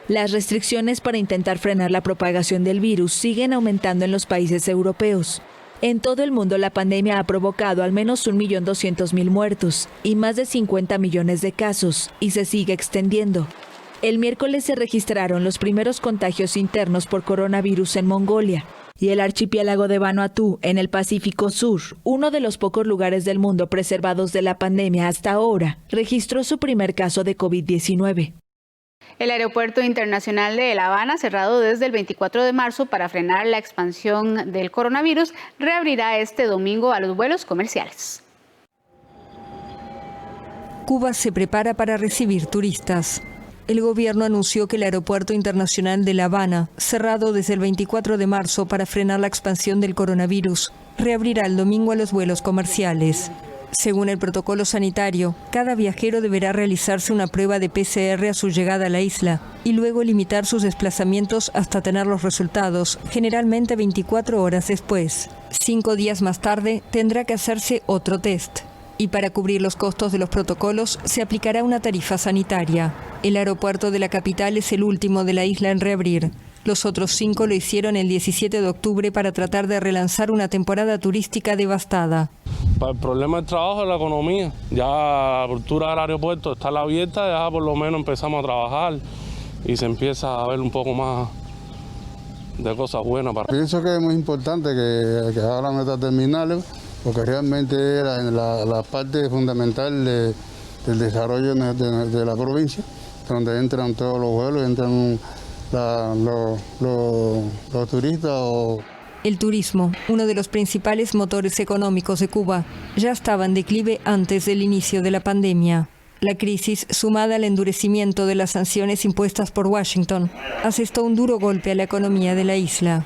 [SPEAKER 7] Las restricciones para intentar frenar la propagación del virus siguen aumentando en los países europeos. En todo el mundo, la pandemia ha provocado al menos 1.200.000 muertos y más de 50 millones de casos, y se sigue extendiendo. El miércoles se registraron los primeros contagios internos por coronavirus en Mongolia, y el archipiélago de Vanuatu, en el Pacífico Sur, uno de los pocos lugares del mundo preservados de la pandemia hasta ahora, registró su primer caso de COVID-19.
[SPEAKER 1] El aeropuerto internacional de La Habana, cerrado desde el 24 de marzo para frenar la expansión del coronavirus, reabrirá este domingo a los vuelos comerciales.
[SPEAKER 8] Cuba se prepara para recibir turistas. El gobierno anunció que el aeropuerto internacional de La Habana, cerrado desde el 24 de marzo para frenar la expansión del coronavirus, reabrirá el domingo a los vuelos comerciales. Según el protocolo sanitario, cada viajero deberá realizarse una prueba de PCR a su llegada a la isla y luego limitar sus desplazamientos hasta tener los resultados, generalmente 24 horas después. 5 días más tarde tendrá que hacerse otro test. Y para cubrir los costos de los protocolos se aplicará una tarifa sanitaria. El aeropuerto de la capital es el último de la isla en reabrir. Los otros 5 lo hicieron el 17 de octubre para tratar de relanzar una temporada turística devastada.
[SPEAKER 10] Para el problema del trabajo es la economía. Ya la apertura del aeropuerto está abierta, ya por lo menos empezamos a trabajar y se empieza a ver un poco más de cosas buenas.
[SPEAKER 11] Pienso que es muy importante que abran estas terminales, porque realmente es la parte fundamental del desarrollo de la provincia, donde entran todos los vuelos, entran los turistas.
[SPEAKER 8] El turismo, uno de los principales motores económicos de Cuba, ya estaba en declive antes del inicio de la pandemia. La crisis, sumada al endurecimiento de las sanciones impuestas por Washington, asestó un duro golpe a la economía de la isla.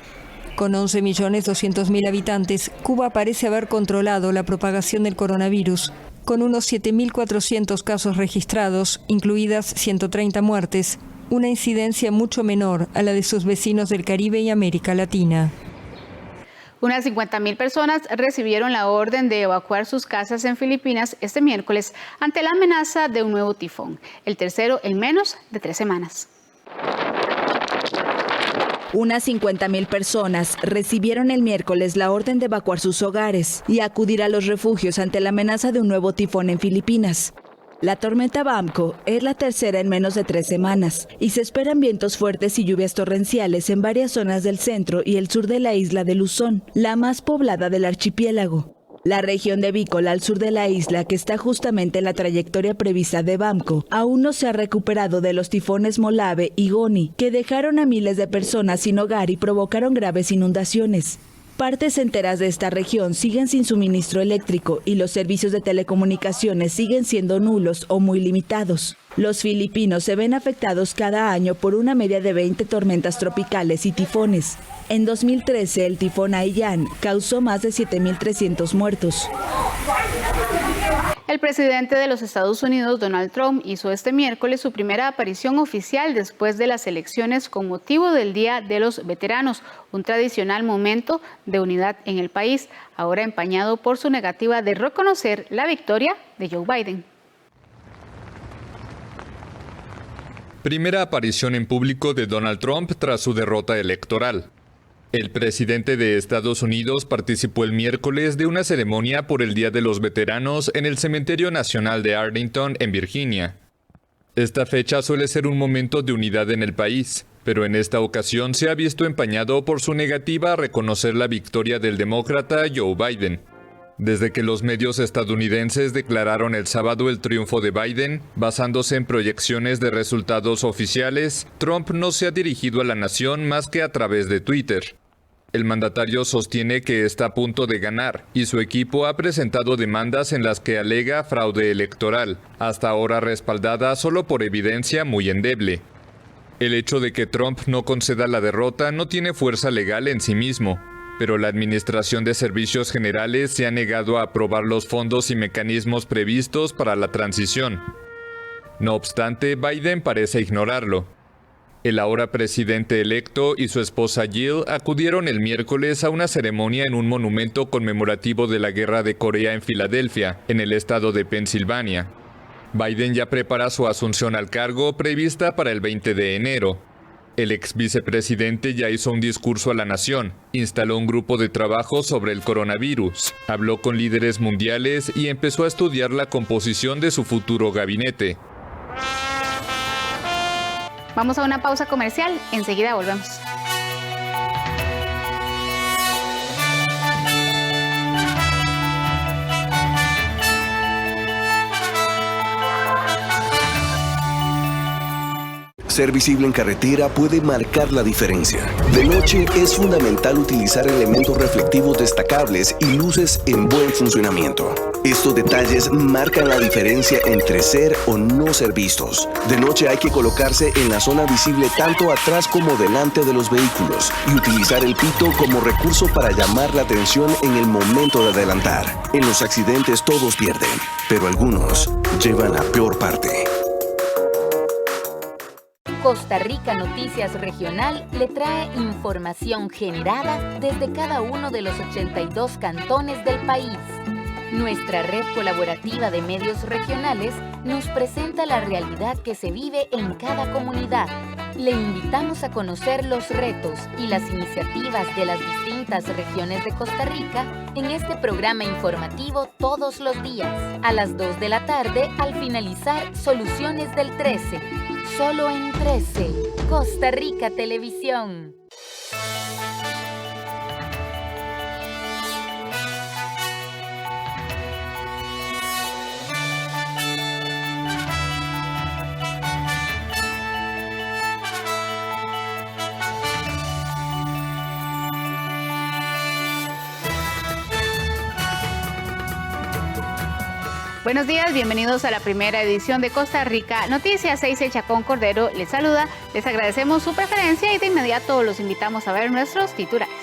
[SPEAKER 8] Con 11.200.000 habitantes, Cuba parece haber controlado la propagación del coronavirus, con unos 7.400 casos registrados, incluidas 130 muertes, una incidencia mucho menor a la de sus vecinos del Caribe y América Latina.
[SPEAKER 1] Unas 50.000 personas recibieron la orden de evacuar sus casas en Filipinas este miércoles ante la amenaza de un nuevo tifón, el tercero en menos de 3 semanas.
[SPEAKER 7] Unas 50.000 personas recibieron el miércoles la orden de evacuar sus hogares y acudir a los refugios ante la amenaza de un nuevo tifón en Filipinas. La tormenta Bamco es la tercera en menos de 3 semanas y se esperan vientos fuertes y lluvias torrenciales en varias zonas del centro y el sur de la isla de Luzón, la más poblada del archipiélago. La región de Bicol al sur de la isla, que está justamente en la trayectoria prevista de Bamco, aún no se ha recuperado de los tifones Molave y Goni, que dejaron a miles de personas sin hogar y provocaron graves inundaciones. Partes enteras de esta región siguen sin suministro eléctrico y los servicios de telecomunicaciones siguen siendo nulos o muy limitados. Los filipinos se ven afectados cada año por una media de 20 tormentas tropicales y tifones. En 2013, el tifón Haiyan causó más de 7.300 muertos.
[SPEAKER 1] El presidente de los Estados Unidos, Donald Trump, hizo este miércoles su primera aparición oficial después de las elecciones con motivo del Día de los Veteranos, un tradicional momento de unidad en el país, ahora empañado por su negativa de reconocer la victoria de Joe Biden.
[SPEAKER 12] Primera aparición en público de Donald Trump tras su derrota electoral. El presidente de Estados Unidos participó el miércoles de una ceremonia por el Día de los Veteranos en el Cementerio Nacional de Arlington, en Virginia. Esta fecha suele ser un momento de unidad en el país, pero en esta ocasión se ha visto empañado por su negativa a reconocer la victoria del demócrata Joe Biden. Desde que los medios estadounidenses declararon el sábado el triunfo de Biden, basándose en proyecciones de resultados oficiales, Trump no se ha dirigido a la nación más que a través de Twitter. El mandatario sostiene que está a punto de ganar y su equipo ha presentado demandas en las que alega fraude electoral, hasta ahora respaldada solo por evidencia muy endeble. El hecho de que Trump no conceda la derrota no tiene fuerza legal en sí mismo, pero la Administración de Servicios Generales se ha negado a aprobar los fondos y mecanismos previstos para la transición. No obstante, Biden parece ignorarlo. El ahora presidente electo y su esposa Jill acudieron el miércoles a una ceremonia en un monumento conmemorativo de la Guerra de Corea en Filadelfia, en el estado de Pensilvania. Biden ya prepara su asunción al cargo prevista para el 20 de enero. El ex vicepresidente ya hizo un discurso a la nación, instaló un grupo de trabajo sobre el coronavirus, habló con líderes mundiales y empezó a estudiar la composición de su futuro gabinete.
[SPEAKER 1] Vamos a una pausa comercial, enseguida volvemos.
[SPEAKER 13] Ser visible en carretera puede marcar la diferencia. De noche es fundamental utilizar elementos reflectivos destacables y luces en buen funcionamiento. Estos detalles marcan la diferencia entre ser o no ser vistos. De noche hay que colocarse en la zona visible tanto atrás como delante de los vehículos y utilizar el pito como recurso para llamar la atención en el momento de adelantar. En los accidentes todos pierden, pero algunos llevan la peor parte.
[SPEAKER 22] Costa Rica Noticias Regional le trae información generada desde cada uno de los 82 cantones del país. Nuestra red colaborativa de medios regionales nos presenta la realidad que se vive en cada comunidad. Le invitamos a conocer los retos y las iniciativas de las distintas regiones de Costa Rica en este programa informativo todos los días, a las 2 de la tarde al finalizar Soluciones del 13, solo en 13, Costa Rica Televisión.
[SPEAKER 1] Buenos días, bienvenidos a la primera edición de Costa Rica Noticias. Seisel Chacón Cordero les saluda. Les agradecemos su preferencia y de inmediato los invitamos a ver nuestros titulares.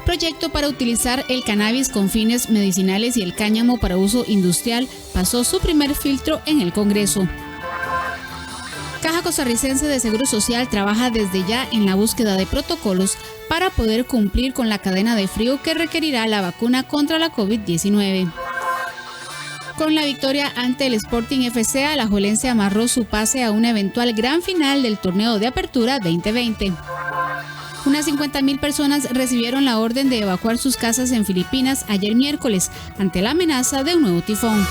[SPEAKER 2] Proyecto para utilizar el cannabis con fines medicinales y el cáñamo para uso industrial pasó su primer filtro en el Congreso. Caja Costarricense de Seguro Social trabaja desde ya en la búsqueda de protocolos para poder cumplir con la cadena de frío que requerirá la vacuna contra la COVID-19. Con la victoria ante el Sporting FC, Alajuelense amarró su pase a una eventual gran final del torneo de apertura 2020. Unas 50,000 personas recibieron la orden de evacuar sus casas en Filipinas ayer miércoles ante la amenaza de un nuevo tifón.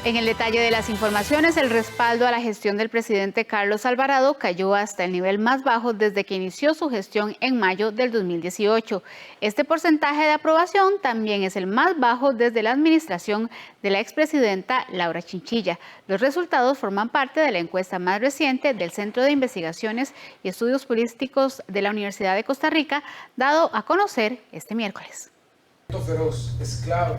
[SPEAKER 1] En el detalle de las informaciones, el respaldo a la gestión del presidente Carlos Alvarado cayó hasta el nivel más bajo desde que inició su gestión en mayo del 2018. Este porcentaje de aprobación también es el más bajo desde la administración de la expresidenta Laura Chinchilla. Los resultados forman parte de la encuesta más reciente del Centro de Investigaciones y Estudios Políticos de la Universidad de Costa Rica, dado a conocer este miércoles.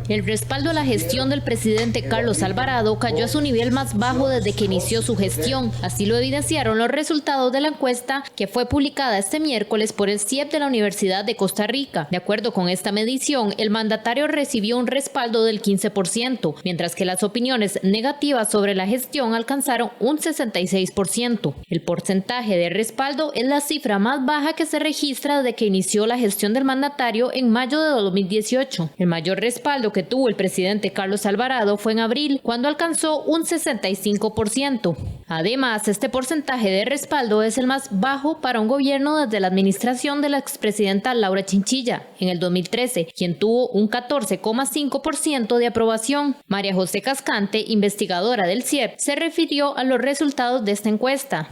[SPEAKER 9] El respaldo a la gestión del presidente Carlos Alvarado cayó a su nivel más bajo desde que inició su gestión. Así lo evidenciaron los resultados de la encuesta que fue publicada este miércoles por el CIEP de la Universidad de Costa Rica. De acuerdo con esta medición, el mandatario recibió un respaldo del 15%, mientras que las opiniones negativas sobre la gestión alcanzaron un 66%. El porcentaje de respaldo es la cifra más baja que se registra desde que inició la gestión del mandatario en mayo de 2018. El mayor respaldo que tuvo el presidente Carlos Alvarado fue en abril, cuando alcanzó un 65%. Además, este porcentaje de respaldo es el más bajo para un gobierno desde la administración de la expresidenta Laura Chinchilla, en el 2013, quien tuvo un 14,5% de aprobación. María José Cascante, investigadora del CIEP, se refirió a los resultados de esta encuesta.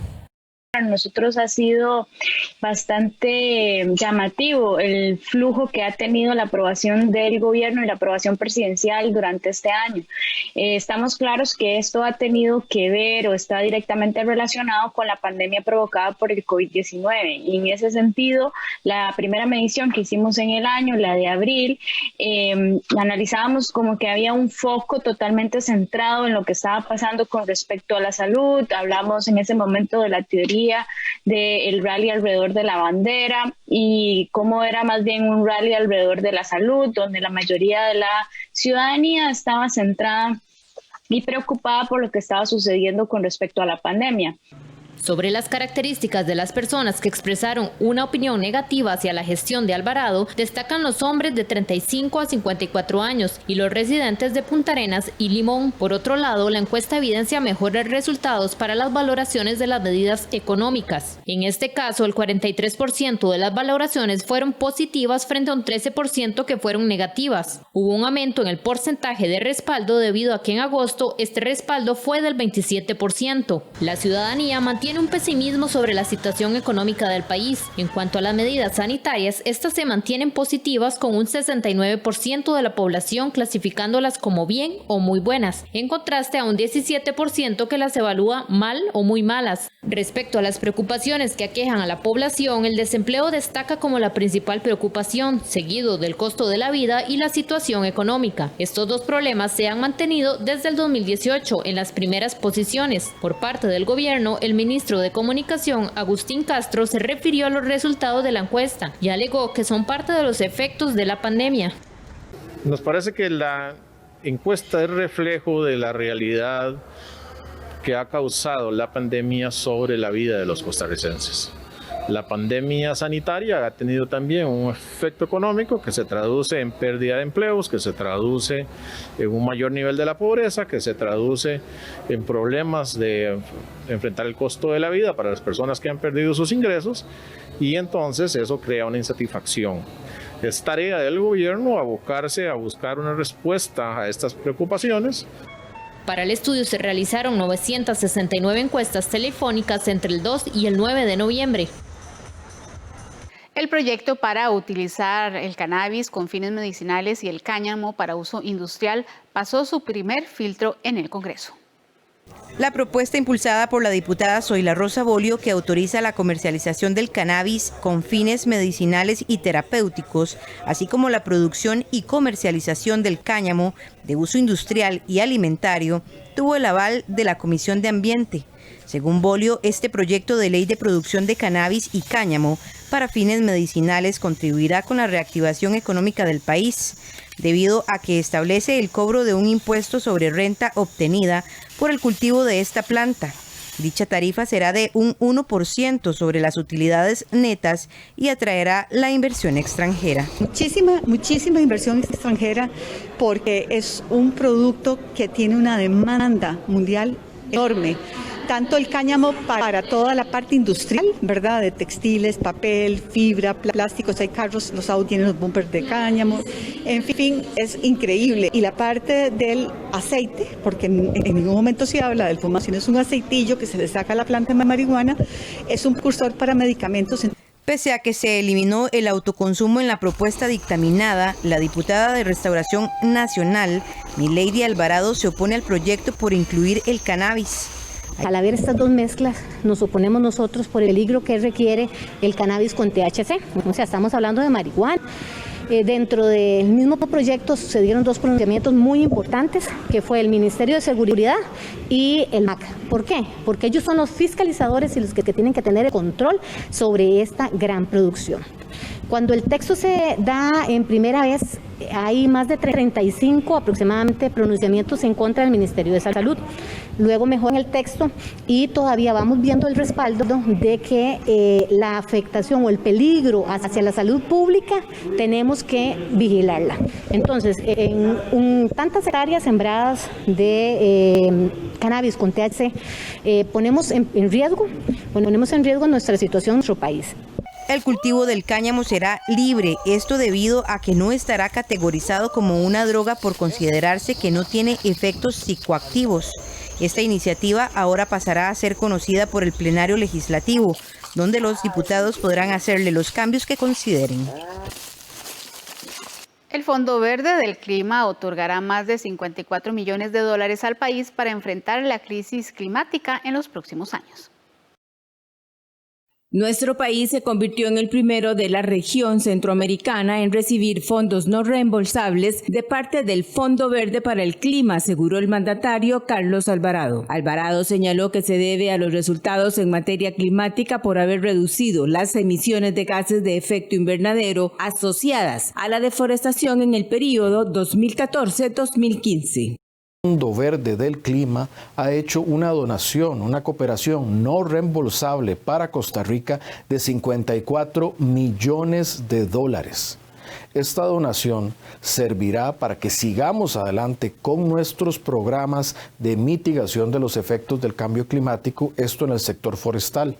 [SPEAKER 14] Para nosotros ha sido bastante llamativo el flujo que ha tenido la aprobación del gobierno y la aprobación presidencial durante este año. Estamos claros que esto ha tenido que ver o está directamente relacionado con la pandemia provocada por el COVID-19. Y en ese sentido, la primera medición que hicimos en el año, la de abril, analizábamos como que había un foco totalmente centrado en lo que estaba pasando con respecto a la salud. Hablamos en ese momento de la teoría del rally alrededor de la bandera y cómo era más bien un rally alrededor de la salud, donde la mayoría de la ciudadanía estaba centrada y preocupada por lo que estaba sucediendo con respecto a la pandemia.
[SPEAKER 9] Sobre las características de las personas que expresaron una opinión negativa hacia la gestión de Alvarado, destacan los hombres de 35 a 54 años y los residentes de Punta Arenas y Limón. Por otro lado, la encuesta evidencia mejores resultados para las valoraciones de las medidas económicas. En este caso, el 43% de las valoraciones fueron positivas frente a un 13% que fueron negativas. Hubo un aumento en el porcentaje de respaldo debido a que en agosto este respaldo fue del 27%. La ciudadanía mantiene un pesimismo sobre la situación económica del país. En cuanto a las medidas sanitarias, estas se mantienen positivas con un 69% de la población clasificándolas como bien o muy buenas, en contraste a un 17% que las evalúa mal o muy malas. Respecto a las preocupaciones que aquejan a la población, el desempleo destaca como la principal preocupación, seguido del costo de la vida y la situación económica. Estos dos problemas se han mantenido desde el 2018 en las primeras posiciones. Por parte del gobierno, el ministro de Comunicación, Agustín Castro, se refirió a los resultados de la encuesta y alegó que son parte de los efectos de la pandemia.
[SPEAKER 15] Nos parece que la encuesta es reflejo de la realidad que ha causado la pandemia sobre la vida de los costarricenses. La pandemia sanitaria ha tenido también un efecto económico que se traduce en pérdida de empleos, que se traduce en un mayor nivel de la pobreza, que se traduce en problemas de enfrentar el costo de la vida para las personas que han perdido sus ingresos, y entonces eso crea una insatisfacción. Es tarea del gobierno abocarse a buscar una respuesta a estas preocupaciones.
[SPEAKER 9] Para el estudio se realizaron 969 encuestas telefónicas entre el 2 y el 9 de noviembre.
[SPEAKER 1] El proyecto para utilizar el cannabis con fines medicinales y el cáñamo para uso industrial pasó su primer filtro en el Congreso.
[SPEAKER 6] La propuesta impulsada por la diputada Zoila Rosa Bolio, que autoriza la comercialización del cannabis con fines medicinales y terapéuticos, así como la producción y comercialización del cáñamo de uso industrial y alimentario, tuvo el aval de la Comisión de Ambiente. Según Bolio, este proyecto de ley de producción de cannabis y cáñamo para fines medicinales contribuirá con la reactivación económica del país, debido a que establece el cobro de un impuesto sobre renta obtenida por el cultivo de esta planta. Dicha tarifa será de un 1% sobre las utilidades netas y atraerá la inversión extranjera.
[SPEAKER 16] Muchísima inversión extranjera, porque es un producto que tiene una demanda mundial enorme. Tanto el cáñamo para toda la parte industrial, ¿verdad? De textiles, papel, fibra, plásticos, hay carros, los autos tienen los bumpers de cáñamo, en fin, es increíble. Y la parte del aceite, porque en ningún momento se habla del fumo, sino es un aceitillo que se le saca a la planta de marihuana, es un precursor para medicamentos.
[SPEAKER 6] Pese a que se eliminó el autoconsumo en la propuesta dictaminada, la diputada de Restauración Nacional, Milady Alvarado, se opone al proyecto por incluir el cannabis.
[SPEAKER 17] Al haber estas dos mezclas, nos oponemos nosotros por el peligro que requiere el cannabis con THC. O sea, estamos hablando de marihuana. Dentro del mismo proyecto sucedieron dos pronunciamientos muy importantes, que fue el Ministerio de Seguridad y el MAC. ¿Por qué? Porque ellos son los fiscalizadores y los que tienen que tener el control sobre esta gran producción. Cuando el texto se da en primera vez, hay más de 35 aproximadamente pronunciamientos en contra del Ministerio de Salud. Luego mejora el texto y todavía vamos viendo el respaldo de que la afectación o el peligro hacia la salud pública tenemos que vigilarla. Entonces, en tantas hectáreas sembradas de cannabis con THC, ponemos en riesgo nuestra situación en nuestro país.
[SPEAKER 6] El cultivo del cáñamo será libre, esto debido a que no estará categorizado como una droga por considerarse que no tiene efectos psicoactivos. Esta iniciativa ahora pasará a ser conocida por el plenario legislativo, donde los diputados podrán hacerle los cambios que consideren.
[SPEAKER 1] El Fondo Verde del Clima otorgará más de $54 millones al país para enfrentar la crisis climática en los próximos años.
[SPEAKER 7] Nuestro país se convirtió en el primero de la región centroamericana en recibir fondos no reembolsables de parte del Fondo Verde para el Clima, aseguró el mandatario Carlos Alvarado. Alvarado señaló que se debe a los resultados en materia climática por haber reducido las emisiones de gases de efecto invernadero asociadas a la deforestación en el periodo 2014-2015.
[SPEAKER 18] El Fondo Verde del Clima ha hecho una donación, una cooperación no reembolsable para Costa Rica de $54 millones. Esta donación servirá para que sigamos adelante con nuestros programas de mitigación de los efectos del cambio climático, esto en el sector forestal.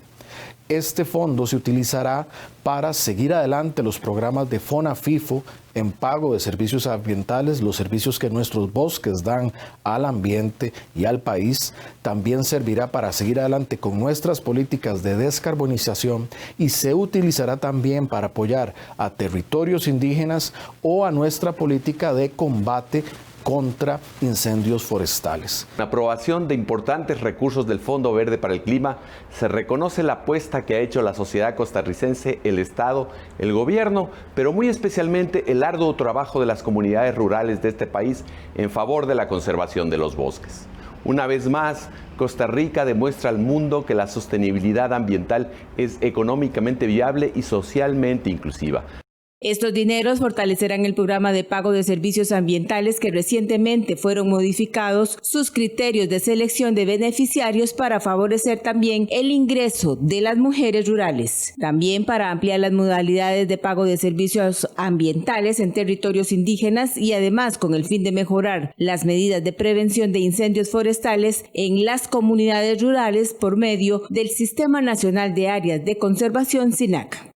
[SPEAKER 18] Este fondo se utilizará para seguir adelante los programas de FONAFIFO en pago de servicios ambientales, los servicios que nuestros bosques dan al ambiente y al país. También servirá para seguir adelante con nuestras políticas de descarbonización y se utilizará también para apoyar a territorios indígenas o a nuestra política de combate contra incendios forestales.
[SPEAKER 19] En la aprobación de importantes recursos del Fondo Verde para el Clima, se reconoce la apuesta que ha hecho la sociedad costarricense, el Estado, el gobierno, pero muy especialmente el arduo trabajo de las comunidades rurales de este país en favor de la conservación de los bosques. Una vez más, Costa Rica demuestra al mundo que la sostenibilidad ambiental es económicamente viable y socialmente inclusiva.
[SPEAKER 4] Estos dineros fortalecerán el programa de pago de servicios ambientales que recientemente fueron modificados sus criterios de selección de beneficiarios para favorecer también el ingreso de las mujeres rurales. También para ampliar las modalidades de pago de servicios ambientales en territorios indígenas y además con el fin de mejorar las medidas de prevención de incendios forestales en las comunidades rurales por medio del Sistema Nacional de Áreas de Conservación SINAC.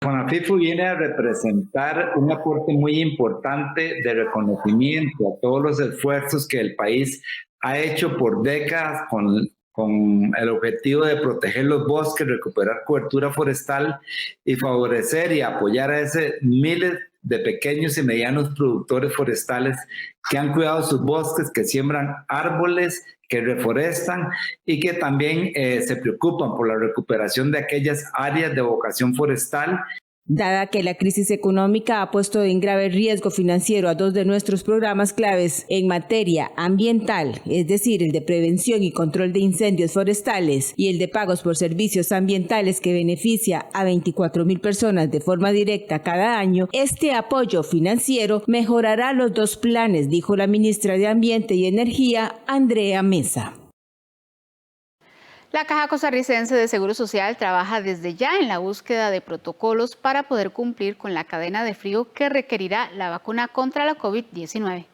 [SPEAKER 20] CONAFIFU viene a representar un aporte muy importante de reconocimiento a todos los esfuerzos que el país ha hecho por décadas con el objetivo de proteger los bosques, recuperar cobertura forestal y favorecer y apoyar a ese miles de pequeños y medianos productores forestales que han cuidado sus bosques, que siembran árboles, que reforestan y que también se preocupan por la recuperación de aquellas áreas de vocación forestal.
[SPEAKER 4] Dada que la crisis económica ha puesto en grave riesgo financiero a dos de nuestros programas claves en materia ambiental, es decir, el de prevención y control de incendios forestales y el de pagos por servicios ambientales que beneficia a 24,000 personas de forma directa cada año, este apoyo financiero mejorará los dos planes, dijo la ministra de Ambiente y Energía, Andrea Mesa.
[SPEAKER 1] La Caja Costarricense de Seguro Social trabaja desde ya en la búsqueda de protocolos para poder cumplir con la cadena de frío que requerirá la vacuna contra la COVID-19.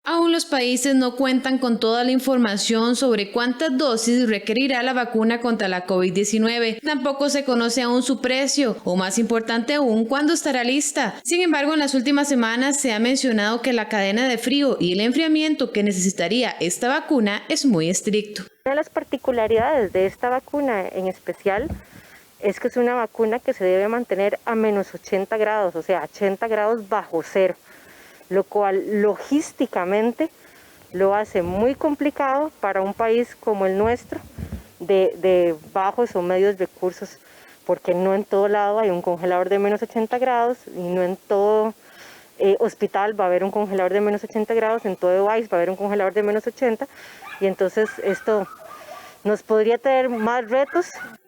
[SPEAKER 2] Aún los países no cuentan con toda la información sobre cuántas dosis requerirá la vacuna contra la COVID-19. Tampoco se conoce aún su precio, o más importante aún, cuándo estará lista. Sin embargo, en las últimas semanas se ha mencionado que la cadena de frío y el enfriamiento que necesitaría esta vacuna es muy estricto.
[SPEAKER 21] Una de las particularidades de esta vacuna en especial es que es una vacuna que se debe mantener a menos 80 grados, o sea, 80 grados bajo cero, lo cual logísticamente lo hace muy complicado para un país como el nuestro, de bajos o medios recursos, porque no en todo lado hay un congelador de menos 80 grados y no en todo hospital va a haber un congelador de menos 80 grados, en todo país va a haber un congelador de menos 80, y entonces esto nos podría traer más retos.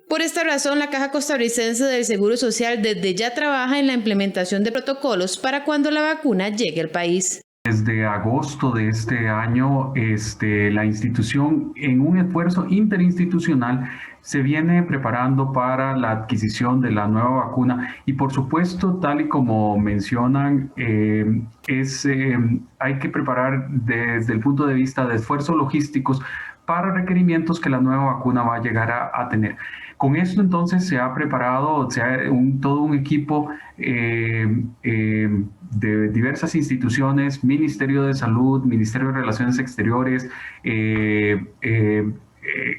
[SPEAKER 2] Por esta razón, la Caja Costarricense del Seguro Social desde ya trabaja en la implementación de protocolos para cuando la vacuna llegue al país.
[SPEAKER 23] Desde agosto de este año, la institución, en un esfuerzo interinstitucional, se viene preparando para la adquisición de la nueva vacuna y, por supuesto, tal y como mencionan, hay que preparar desde el punto de vista de esfuerzos logísticos para requerimientos que la nueva vacuna va a llegar a tener. Con esto entonces se ha preparado todo un equipo de diversas instituciones, Ministerio de Salud, Ministerio de Relaciones Exteriores,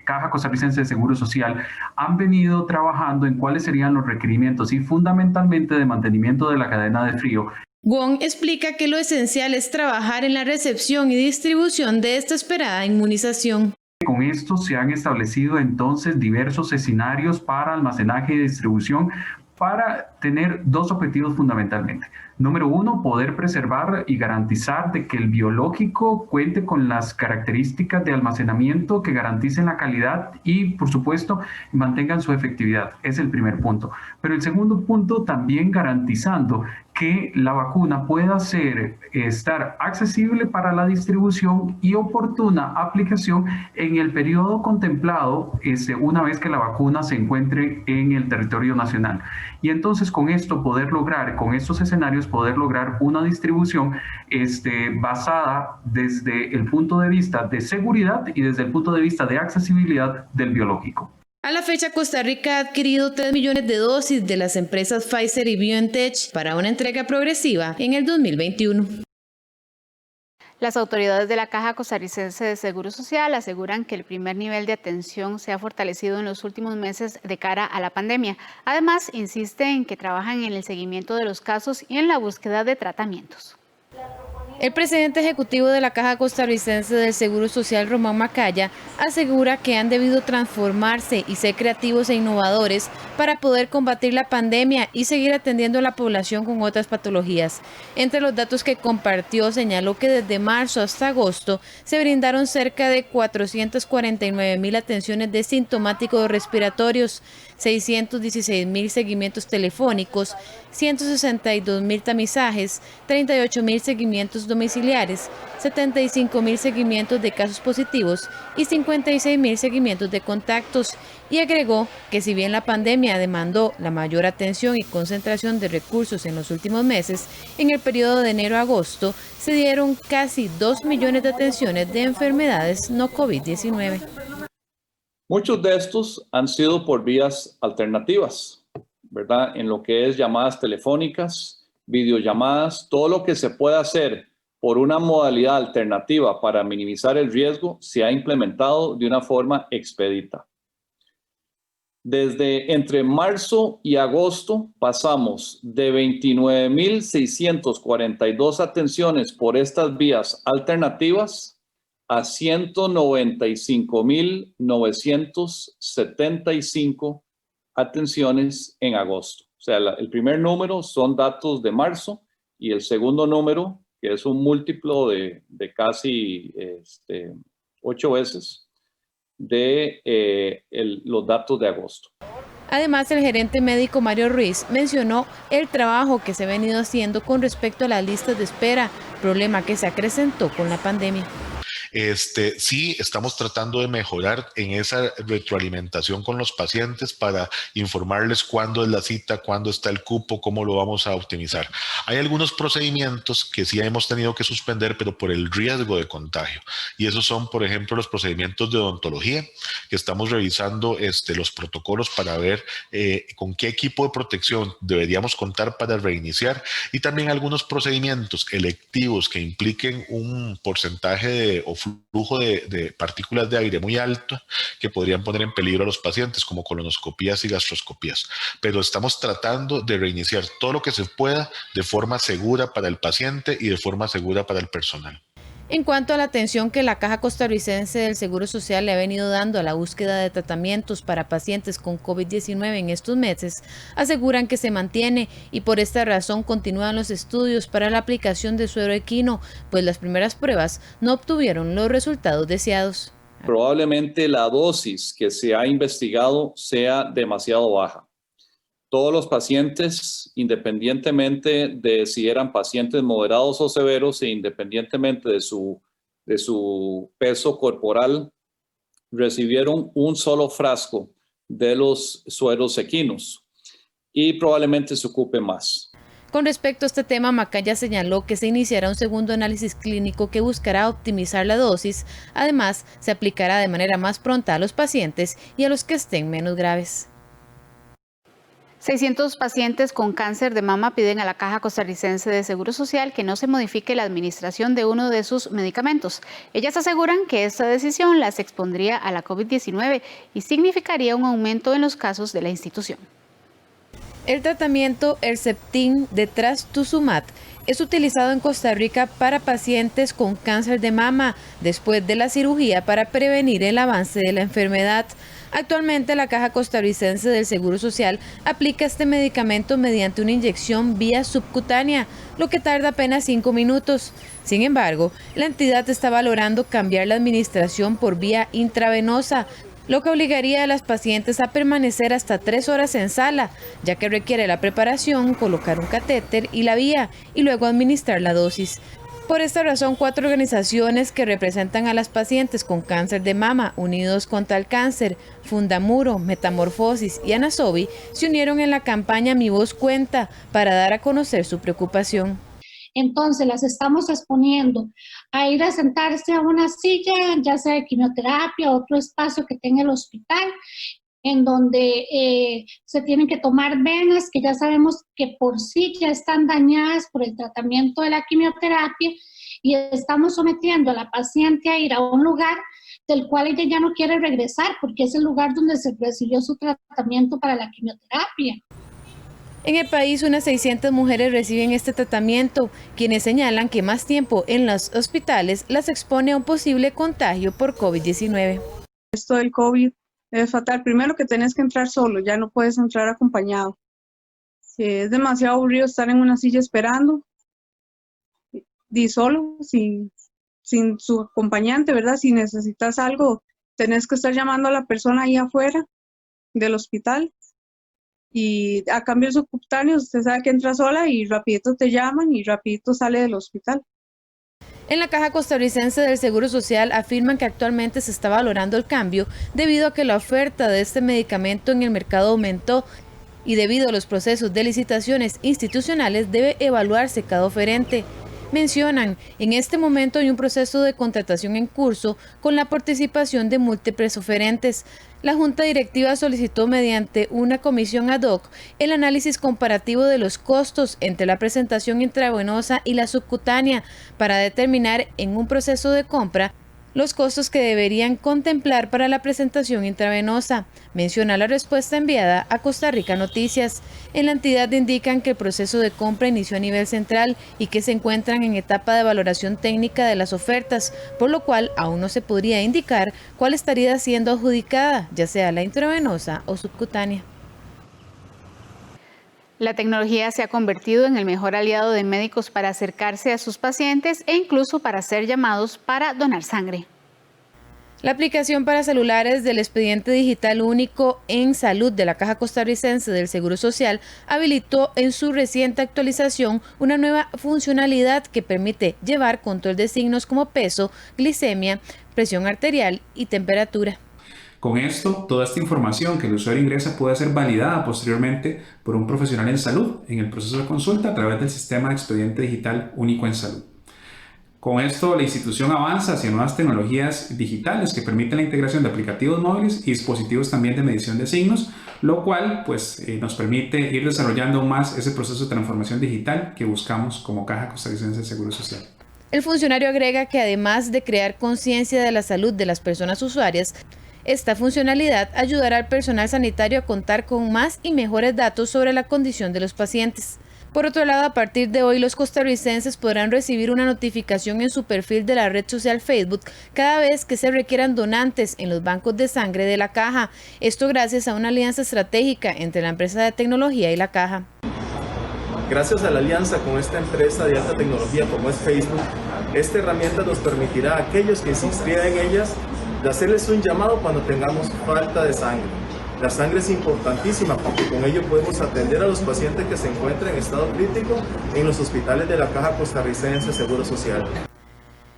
[SPEAKER 23] Caja Costarricense de Seguro Social, han venido trabajando en cuáles serían los requerimientos y fundamentalmente de mantenimiento de la cadena de frío.
[SPEAKER 2] Wong explica que lo esencial es trabajar en la recepción y distribución de esta esperada inmunización.
[SPEAKER 23] Con esto se han establecido entonces diversos escenarios para almacenaje y distribución para tener dos objetivos fundamentalmente. Número uno, poder preservar y garantizar de que el biológico cuente con las características de almacenamiento que garanticen la calidad y, por supuesto, mantengan su efectividad. Es el primer punto. Pero el segundo punto, también garantizando que la vacuna pueda estar accesible para la distribución y oportuna aplicación en el periodo contemplado una vez que la vacuna se encuentre en el territorio nacional. Y entonces con esto con estos escenarios poder lograr una distribución basada desde el punto de vista de seguridad y desde el punto de vista de accesibilidad del biológico.
[SPEAKER 2] A la fecha, Costa Rica ha adquirido 3 millones de dosis de las empresas Pfizer y BioNTech para una entrega progresiva en el 2021.
[SPEAKER 1] Las autoridades de la Caja Costarricense de Seguro Social aseguran que el primer nivel de atención se ha fortalecido en los últimos meses de cara a la pandemia. Además, insiste en que trabajan en el seguimiento de los casos y en la búsqueda de tratamientos.
[SPEAKER 2] El presidente ejecutivo de la Caja Costarricense del Seguro Social, Román Macaya, asegura que han debido transformarse y ser creativos e innovadores para poder combatir la pandemia y seguir atendiendo a la población con otras patologías. Entre los datos que compartió, señaló que desde marzo hasta agosto se brindaron cerca de 449,000 atenciones de sintomáticos respiratorios,
[SPEAKER 3] 616.000 seguimientos telefónicos, 162.000 tamizajes, 38.000 seguimientos domiciliares, 75.000 seguimientos de casos positivos y 56.000 seguimientos de contactos. Y agregó que si bien la pandemia demandó la mayor atención y concentración de recursos en los últimos meses, en el periodo de enero a agosto se dieron casi 2 millones de atenciones de enfermedades no COVID-19.
[SPEAKER 5] Muchos de estos han sido por vías alternativas, ¿verdad? En lo que es llamadas telefónicas, videollamadas, todo lo que se pueda hacer por una modalidad alternativa para minimizar el riesgo se ha implementado de una forma expedita. Desde entre marzo y agosto pasamos de 29.642 atenciones por estas vías alternativas a 195.975 atenciones en agosto. O sea, el primer número son datos de marzo y el segundo número, que es un múltiplo de casi 8 veces, de los datos de agosto.
[SPEAKER 3] Además, el gerente médico Mario Ruiz mencionó el trabajo que se ha venido haciendo con respecto a las listas de espera, problema que se acrecentó con la pandemia.
[SPEAKER 10] Sí, estamos tratando de mejorar en esa retroalimentación con los pacientes para informarles cuándo es la cita, cuándo está el cupo, cómo lo vamos a optimizar. Hay algunos procedimientos que sí hemos tenido que suspender, pero por el riesgo de contagio. Y esos son, por ejemplo, los procedimientos de odontología, que estamos revisando los protocolos para ver con qué equipo de protección deberíamos contar para reiniciar, y también algunos procedimientos electivos que impliquen un porcentaje o flujo de partículas de aire muy alto que podrían poner en peligro a los pacientes, como colonoscopías y gastroscopías. Pero estamos tratando de reiniciar todo lo que se pueda de forma segura para el paciente y de forma segura para el personal.
[SPEAKER 3] En cuanto a la atención que la Caja Costarricense del Seguro Social le ha venido dando a la búsqueda de tratamientos para pacientes con COVID-19 en estos meses, aseguran que se mantiene y por esta razón continúan los estudios para la aplicación de suero equino, pues las primeras pruebas no obtuvieron los resultados deseados.
[SPEAKER 5] Probablemente la dosis que se ha investigado sea demasiado baja. Todos los pacientes, independientemente de si eran pacientes moderados o severos e independientemente de su peso corporal, recibieron un solo frasco de los sueros equinos y probablemente se ocupe más.
[SPEAKER 3] Con respecto a este tema, Macaya señaló que se iniciará un segundo análisis clínico que buscará optimizar la dosis. Además, se aplicará de manera más pronta a los pacientes y a los que estén menos graves.
[SPEAKER 1] 600 pacientes con cáncer de mama piden a la Caja Costarricense de Seguro Social que no se modifique la administración de uno de sus medicamentos. Ellas aseguran que esta decisión las expondría a la COVID-19 y significaría un aumento en los casos de la institución.
[SPEAKER 3] El tratamiento Herceptin de trastuzumab es utilizado en Costa Rica para pacientes con cáncer de mama después de la cirugía para prevenir el avance de la enfermedad. Actualmente la Caja Costarricense del Seguro Social aplica este medicamento mediante una inyección vía subcutánea, lo que tarda apenas 5 minutos. Sin embargo, la entidad está valorando cambiar la administración por vía intravenosa, lo que obligaría a las pacientes a permanecer hasta 3 horas en sala, ya que requiere la preparación, colocar un catéter y la vía, y luego administrar la dosis. Por esta razón, 4 organizaciones que representan a las pacientes con cáncer de mama, Unidos contra el Cáncer, Fundamuro, Metamorfosis y Anasobi, se unieron en la campaña Mi Voz Cuenta para dar a conocer su preocupación.
[SPEAKER 24] Entonces las estamos exponiendo a ir a sentarse a una silla, ya sea de quimioterapia o otro espacio que tenga el hospital, en donde se tienen que tomar venas que ya sabemos que por sí ya están dañadas por el tratamiento de la quimioterapia, y estamos sometiendo a la paciente a ir a un lugar del cual ella ya no quiere regresar porque es el lugar donde se recibió su tratamiento para la quimioterapia.
[SPEAKER 3] En el país, unas 600 mujeres reciben este tratamiento, quienes señalan que más tiempo en los hospitales las expone a un posible contagio por COVID-19.
[SPEAKER 25] Esto del COVID es fatal. Primero que tenés que entrar solo, ya no puedes entrar acompañado. Es demasiado aburrido estar en una silla esperando, y solo, sin su acompañante, ¿verdad? Si necesitas algo, tenés que estar llamando a la persona ahí afuera del hospital. y a cambio subcutáneo usted sabe que entra sola y rapidito te llaman y rapidito sale del hospital.
[SPEAKER 3] En la Caja Costarricense del Seguro Social afirman que actualmente se está valorando el cambio debido a que la oferta de este medicamento en el mercado aumentó y debido a los procesos de licitaciones institucionales debe evaluarse cada oferente. Mencionan, en este momento hay un proceso de contratación en curso con la participación de múltiples oferentes. La Junta Directiva solicitó mediante una comisión ad hoc el análisis comparativo de los costos entre la presentación intravenosa y la subcutánea para determinar en un proceso de compra los costos que deberían contemplar para la presentación intravenosa. Menciona la respuesta enviada a Costa Rica Noticias. En la entidad indican que el proceso de compra inició a nivel central y que se encuentran en etapa de valoración técnica de las ofertas, por lo cual aún no se podría indicar cuál estaría siendo adjudicada, ya sea la intravenosa o subcutánea.
[SPEAKER 1] La tecnología se ha convertido en el mejor aliado de médicos para acercarse a sus pacientes e incluso para ser llamados para donar sangre.
[SPEAKER 3] La aplicación para celulares del expediente digital único en salud de la Caja Costarricense del Seguro Social habilitó en su reciente actualización una nueva funcionalidad que permite llevar control de signos como peso, glicemia, presión arterial y temperatura.
[SPEAKER 8] Con esto, toda esta información que el usuario ingresa puede ser validada posteriormente por un profesional en salud en el proceso de consulta a través del sistema de expediente digital único en salud. Con esto, la institución avanza hacia nuevas tecnologías digitales que permiten la integración de aplicativos móviles y dispositivos también de medición de signos, lo cual nos permite ir desarrollando aún más ese proceso de transformación digital que buscamos como Caja Costarricense de Seguro Social.
[SPEAKER 3] El funcionario agrega que además de crear conciencia de la salud de las personas usuarias, esta funcionalidad ayudará al personal sanitario a contar con más y mejores datos sobre la condición de los pacientes. Por otro lado, a partir de hoy los costarricenses podrán recibir una notificación en su perfil de la red social Facebook cada vez que se requieran donantes en los bancos de sangre de la Caja. Esto gracias a una alianza estratégica entre la empresa de tecnología y la Caja.
[SPEAKER 11] Gracias a la alianza con esta empresa de alta tecnología como es Facebook, esta herramienta nos permitirá a aquellos que se inscriban en ellas de hacerles un llamado cuando tengamos falta de sangre. La sangre es importantísima porque con ello podemos atender a los pacientes que se encuentran en estado crítico en los hospitales de la Caja Costarricense Seguro Social.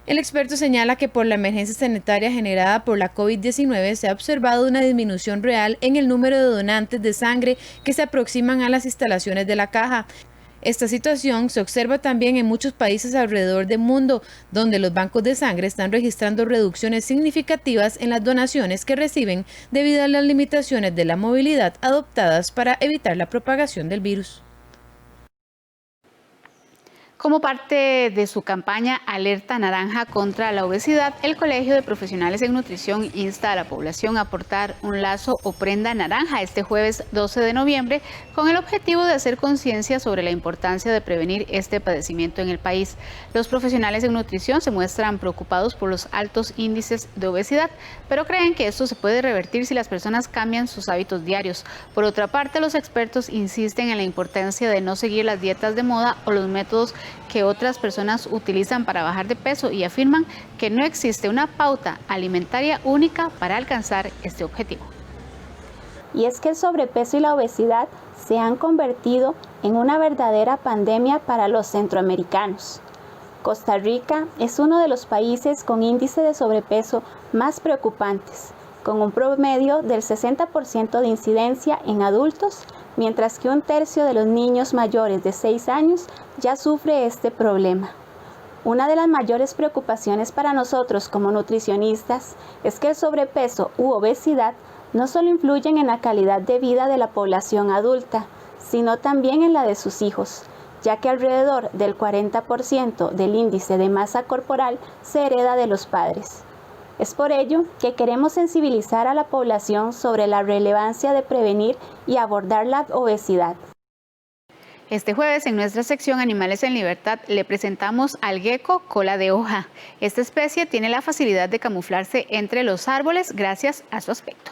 [SPEAKER 3] El experto señala que por la emergencia sanitaria generada por la COVID-19 se ha observado una disminución real en el número de donantes de sangre que se aproximan a las instalaciones de la Caja. Esta situación se observa también en muchos países alrededor del mundo, donde los bancos de sangre están registrando reducciones significativas en las donaciones que reciben debido a las limitaciones de la movilidad adoptadas para evitar la propagación del virus.
[SPEAKER 1] Como parte de su campaña Alerta Naranja contra la obesidad, el Colegio de Profesionales en Nutrición insta a la población a aportar un lazo o prenda naranja este jueves 12 de noviembre con el objetivo de hacer conciencia sobre la importancia de prevenir este padecimiento en el país. Los profesionales en nutrición se muestran preocupados por los altos índices de obesidad, pero creen que esto se puede revertir si las personas cambian sus hábitos diarios. Por otra parte, los expertos insisten en la importancia de no seguir las dietas de moda o los métodos que otras personas utilizan para bajar de peso y afirman que no existe una pauta alimentaria única para alcanzar este objetivo.
[SPEAKER 12] Y es que el sobrepeso y la obesidad se han convertido en una verdadera pandemia para los centroamericanos. Costa Rica es uno de los países con índice de sobrepeso más preocupantes, con un promedio del 60% de incidencia en adultos, mientras que un tercio de los niños mayores de 6 años ya sufre este problema. Una de las mayores preocupaciones para nosotros como nutricionistas es que el sobrepeso u obesidad no solo influyen en la calidad de vida de la población adulta, sino también en la de sus hijos, ya que alrededor del 40% del índice de masa corporal se hereda de los padres. Es por ello que queremos sensibilizar a la población sobre la relevancia de prevenir y abordar la obesidad.
[SPEAKER 1] Este jueves en nuestra sección Animales en Libertad le presentamos al gecko cola de hoja. Esta especie tiene la facilidad de camuflarse entre los árboles gracias a su aspecto.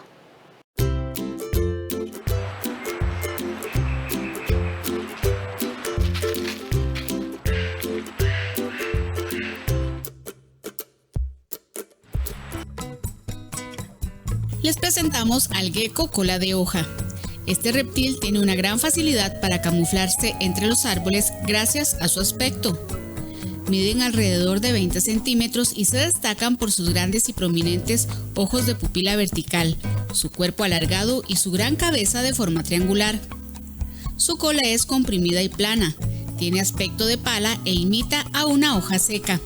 [SPEAKER 2] Les presentamos al gecko cola de hoja. Este reptil tiene una gran facilidad para camuflarse entre los árboles gracias a su aspecto. Miden alrededor de 20 centímetros y se destacan por sus grandes y prominentes ojos de pupila vertical, su cuerpo alargado y su gran cabeza de forma triangular. Su cola es comprimida y plana, tiene aspecto de pala e imita a una hoja seca.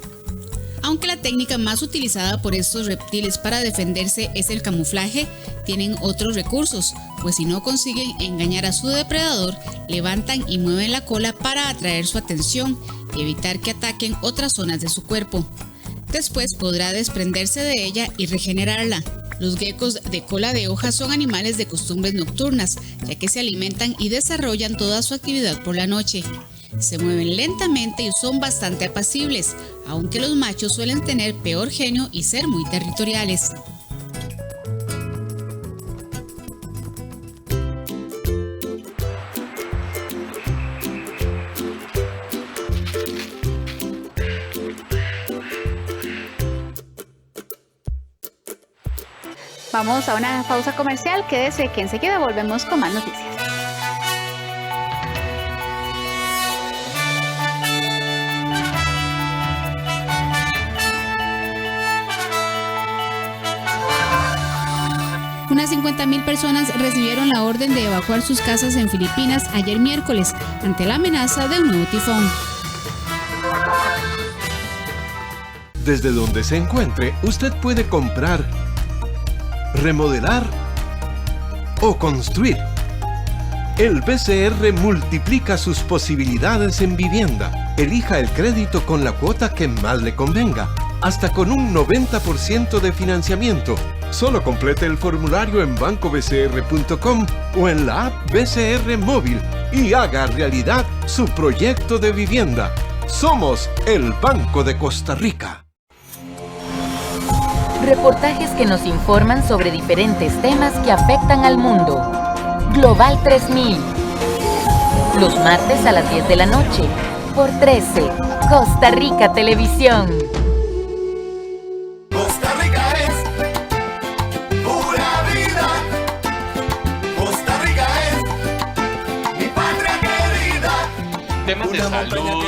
[SPEAKER 2] Aunque la técnica más utilizada por estos reptiles para defenderse es el camuflaje, tienen otros recursos, pues si no consiguen engañar a su depredador, levantan y mueven la cola para atraer su atención y evitar que ataquen otras zonas de su cuerpo. Después podrá desprenderse de ella y regenerarla. Los geckos de cola de hoja son animales de costumbres nocturnas, ya que se alimentan y desarrollan toda su actividad por la noche. Se mueven lentamente y son bastante apacibles, aunque los machos suelen tener peor genio y ser muy territoriales.
[SPEAKER 1] Vamos a una pausa comercial, quédese que enseguida volvemos con más noticias.
[SPEAKER 2] Unas 50.000 personas recibieron la orden de evacuar sus casas en Filipinas ayer miércoles ante la amenaza del nuevo tifón.
[SPEAKER 9] Desde donde se encuentre, usted puede comprar, remodelar o construir. El BCR multiplica sus posibilidades en vivienda. Elija el crédito con la cuota que más le convenga, hasta con un 90% de financiamiento. Solo complete el formulario en bancobcr.com o en la app BCR Móvil y haga realidad su proyecto de vivienda. Somos el Banco de Costa Rica.
[SPEAKER 13] Reportajes que nos informan sobre diferentes temas que afectan al mundo. Global 3000. Los martes a las 10 de la noche. Por 13. Costa Rica Televisión.
[SPEAKER 14] Costa Rica es pura vida. Costa Rica es mi patria querida.
[SPEAKER 15] Temas de salud,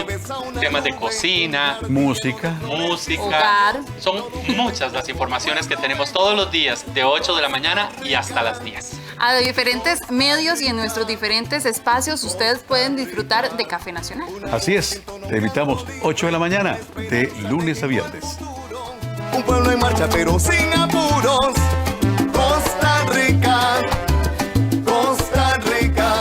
[SPEAKER 15] temas de cocina,
[SPEAKER 22] música,
[SPEAKER 15] hogar. Son muchas las informaciones que tenemos todos los días de 8 de la mañana y hasta las 10.
[SPEAKER 26] A diferentes medios y en nuestros diferentes espacios ustedes pueden disfrutar de Café Nacional.
[SPEAKER 22] Así es, te invitamos 8 de la mañana, de lunes a viernes.
[SPEAKER 14] Un pueblo en marcha pero sin apuros. Costa Rica, Costa Rica.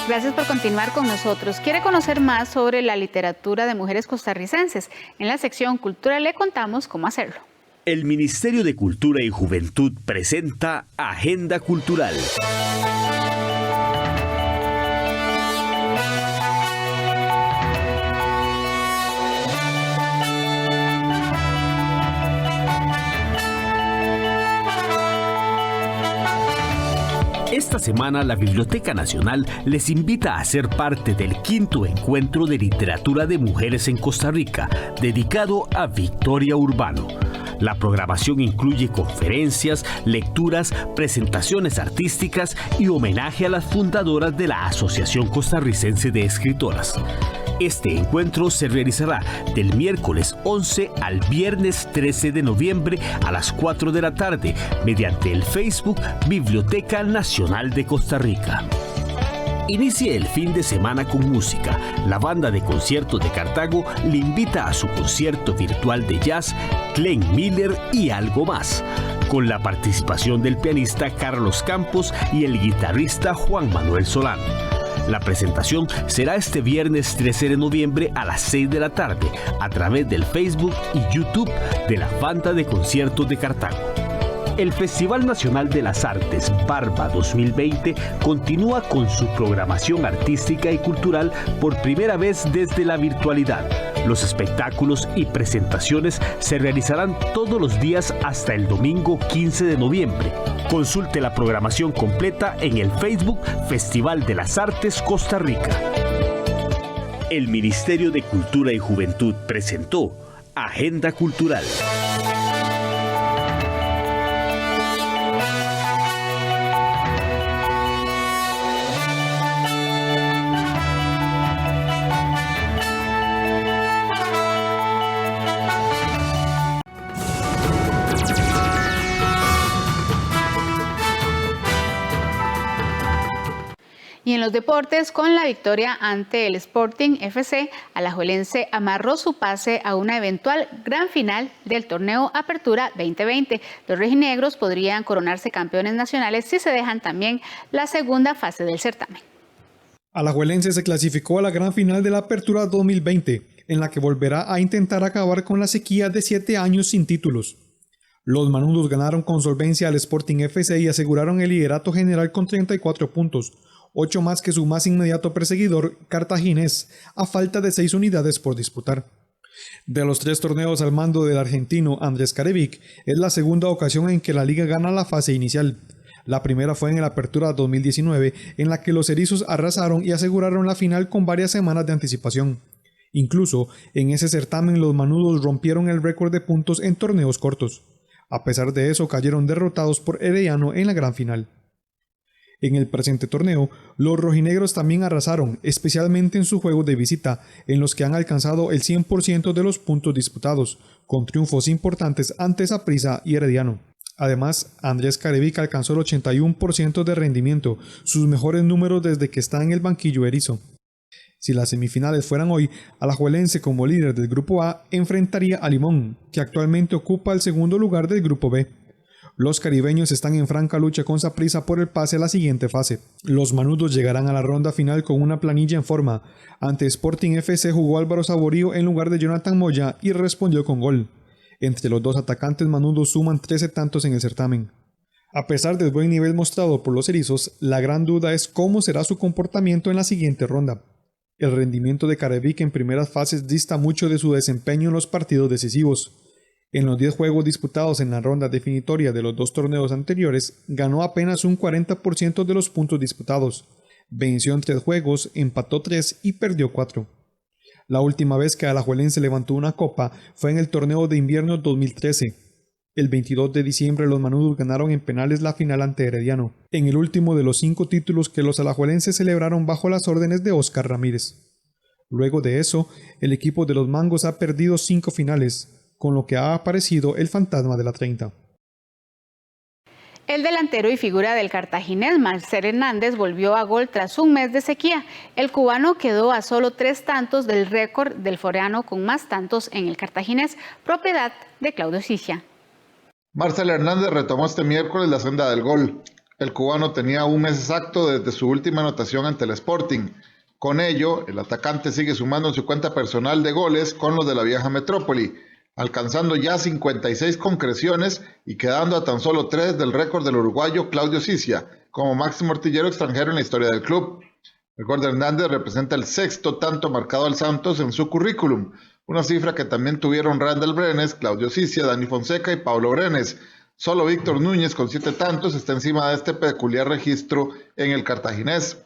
[SPEAKER 1] Gracias por continuar con nosotros. ¿Quiere conocer más sobre la literatura de mujeres costarricenses? En la sección Cultura le contamos cómo hacerlo.
[SPEAKER 27] El Ministerio de Cultura y Juventud presenta Agenda Cultural. Esta semana la Biblioteca Nacional les invita a ser parte del 5º Encuentro de Literatura de Mujeres en Costa Rica, dedicado a Victoria Urbano. La programación incluye conferencias, lecturas, presentaciones artísticas y homenaje a las fundadoras de la Asociación Costarricense de Escritoras. Este encuentro se realizará del miércoles 11 al viernes 13 de noviembre a las 4 de la tarde mediante el Facebook Biblioteca Nacional de Costa Rica. Inicie el fin de semana con música. La banda de conciertos de Cartago le invita a su concierto virtual de jazz, Glenn Miller y algo más, con la participación del pianista Carlos Campos y el guitarrista Juan Manuel Solano. La presentación será este viernes 13 de noviembre a las 6 de la tarde a través del Facebook y YouTube de la banda de conciertos de Cartago. El Festival Nacional de las Artes Barba 2020 continúa con su programación artística y cultural por primera vez desde la virtualidad. Los espectáculos y presentaciones se realizarán todos los días hasta el domingo 15 de noviembre. Consulte la programación completa en el Facebook Festival de las Artes Costa Rica. El Ministerio de Cultura y Juventud presentó Agenda Cultural.
[SPEAKER 1] en los deportes, con la victoria ante el Sporting FC, alajuelense amarró su pase a una eventual gran final del torneo Apertura 2020. Los rojinegros podrían coronarse campeones nacionales si se dejan también la segunda fase del certamen.
[SPEAKER 6] Alajuelense se clasificó a la gran final de la Apertura 2020, en la que volverá a intentar acabar con la sequía de 7 años sin títulos. Los manudos ganaron con solvencia al Sporting FC y aseguraron el liderato general con 34 puntos, 8 más que su más inmediato perseguidor, Cartaginés, a falta de 6 unidades por disputar. De los 3 torneos al mando del argentino Andrés Carevic, es la segunda ocasión en que la liga gana la fase inicial. La primera fue en la Apertura 2019, en la que los erizos arrasaron y aseguraron la final con varias semanas de anticipación. Incluso, en ese certamen los manudos rompieron el récord de puntos en torneos cortos. A pesar de eso, cayeron derrotados por Herediano en la gran final. En el presente torneo, los rojinegros también arrasaron, especialmente en su juego de visita, en los que han alcanzado el 100% de los puntos disputados, con triunfos importantes ante Saprissa y Herediano. Además, Andrés Carevic alcanzó el 81% de rendimiento, sus mejores números desde que está en el banquillo erizo. Si las semifinales fueran hoy, Alajuelense como líder del Grupo A enfrentaría a Limón, que actualmente ocupa el segundo lugar del Grupo B. Los caribeños están en franca lucha con Saprissa por el pase a la siguiente fase. Los manudos llegarán a la ronda final con una planilla en forma. Ante Sporting FC jugó Álvaro Saborío en lugar de Jonathan Moya y respondió con gol. Entre los dos atacantes manudos suman 13 tantos en el certamen. A pesar del buen nivel mostrado por los erizos, la gran duda es cómo será su comportamiento en la siguiente ronda. El rendimiento de Carevic en primeras fases dista mucho de su desempeño en los partidos decisivos. En los 10 juegos disputados en la ronda definitoria de los 2 torneos anteriores, ganó apenas un 40% de los puntos disputados. Venció en 3 juegos, empató 3 y perdió 4. La última vez que Alajuelense levantó una copa fue en el torneo de invierno 2013. El 22 de diciembre los manudos ganaron en penales la final ante Herediano, en el último de los 5 títulos que los alajuelenses celebraron bajo las órdenes de Óscar Ramírez. Luego de eso, el equipo de los Mangos ha perdido 5 finales, con lo que ha aparecido el fantasma de la 30.
[SPEAKER 1] El delantero y figura del cartaginés Marcel Hernández volvió a gol tras un mes de sequía. El cubano quedó a solo 3 tantos del récord del foreano con más tantos en el cartaginés, propiedad de Claudio Cicia.
[SPEAKER 7] Marcel Hernández retomó este miércoles la senda del gol. El cubano tenía un mes exacto desde su última anotación ante el Sporting. Con ello, el atacante sigue sumando en su cuenta personal de goles con los de la vieja metrópoli, alcanzando ya 56 concreciones y quedando a tan solo 3 del récord del uruguayo Claudio Cicia, como máximo artillero extranjero en la historia del club. El gol de Hernández representa el 6º tanto marcado al Santos en su currículum, una cifra que también tuvieron Randall Brenes, Claudio Cicia, Dani Fonseca y Pablo Brenes. Solo Víctor Núñez con 7 tantos está encima de este peculiar registro en el cartaginés.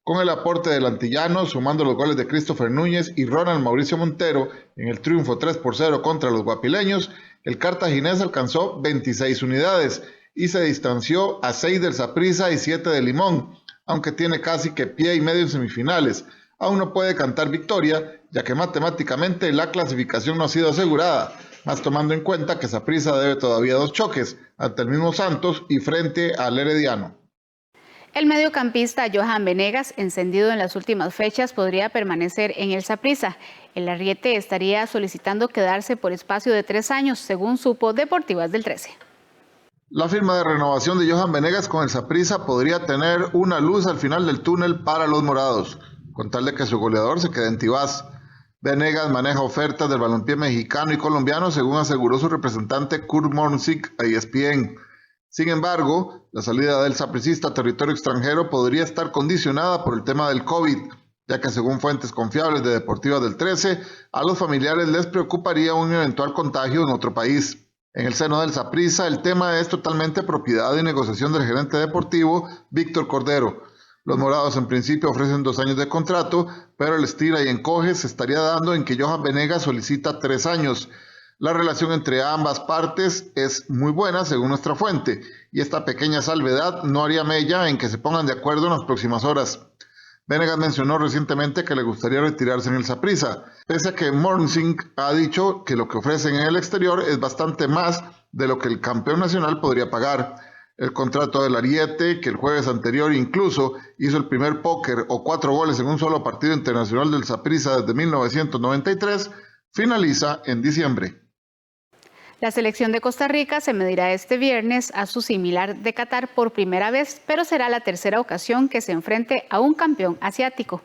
[SPEAKER 7] Con el aporte del antillano, sumando los goles de Christopher Núñez y Ronald Mauricio Montero en el triunfo 3-0 contra los guapileños, el cartaginés alcanzó 26 unidades y se distanció a 6 del Saprissa y 7 del Limón, aunque tiene casi que pie y medio en semifinales. Aún no puede cantar victoria, ya que matemáticamente la clasificación no ha sido asegurada, más tomando en cuenta que Saprissa debe todavía 2 choques, ante el mismo Santos y frente al Herediano.
[SPEAKER 1] El mediocampista Johan Venegas, encendido en las últimas fechas, podría permanecer en el Saprissa. El Arriete estaría solicitando quedarse por espacio de 3 años, según supo Deportivas del 13.
[SPEAKER 7] La firma de renovación de Johan Venegas con el Saprissa podría tener una luz al final del túnel para los morados, con tal de que su goleador se quede en Tibás. Venegas maneja ofertas del balompié mexicano y colombiano, según aseguró su representante Kurt Mornsick a ESPN. Sin embargo, la salida del sapricista a territorio extranjero podría estar condicionada por el tema del COVID, ya que según fuentes confiables de Deportivas del 13, a los familiares les preocuparía un eventual contagio en otro país. En el seno del Saprissa, el tema es totalmente propiedad y negociación del gerente deportivo Víctor Cordero. Los morados en principio ofrecen 2 años de contrato, pero el estira y encoge se estaría dando en que Johan Venegas solicita 3 años. La relación entre ambas partes es muy buena según nuestra fuente, y esta pequeña salvedad no haría mella en que se pongan de acuerdo en las próximas horas. Venegas mencionó recientemente que le gustaría retirarse en el Saprissa, pese a que Mornsink ha dicho que lo que ofrecen en el exterior es bastante más de lo que el campeón nacional podría pagar. el contrato del Ariete, que el jueves anterior incluso hizo el primer póker o 4 goles en un solo partido internacional del Saprissa desde 1993, finaliza en diciembre.
[SPEAKER 1] La selección de Costa Rica se medirá este viernes a su similar de Qatar por primera vez, pero será la tercera ocasión que se enfrente a un campeón asiático.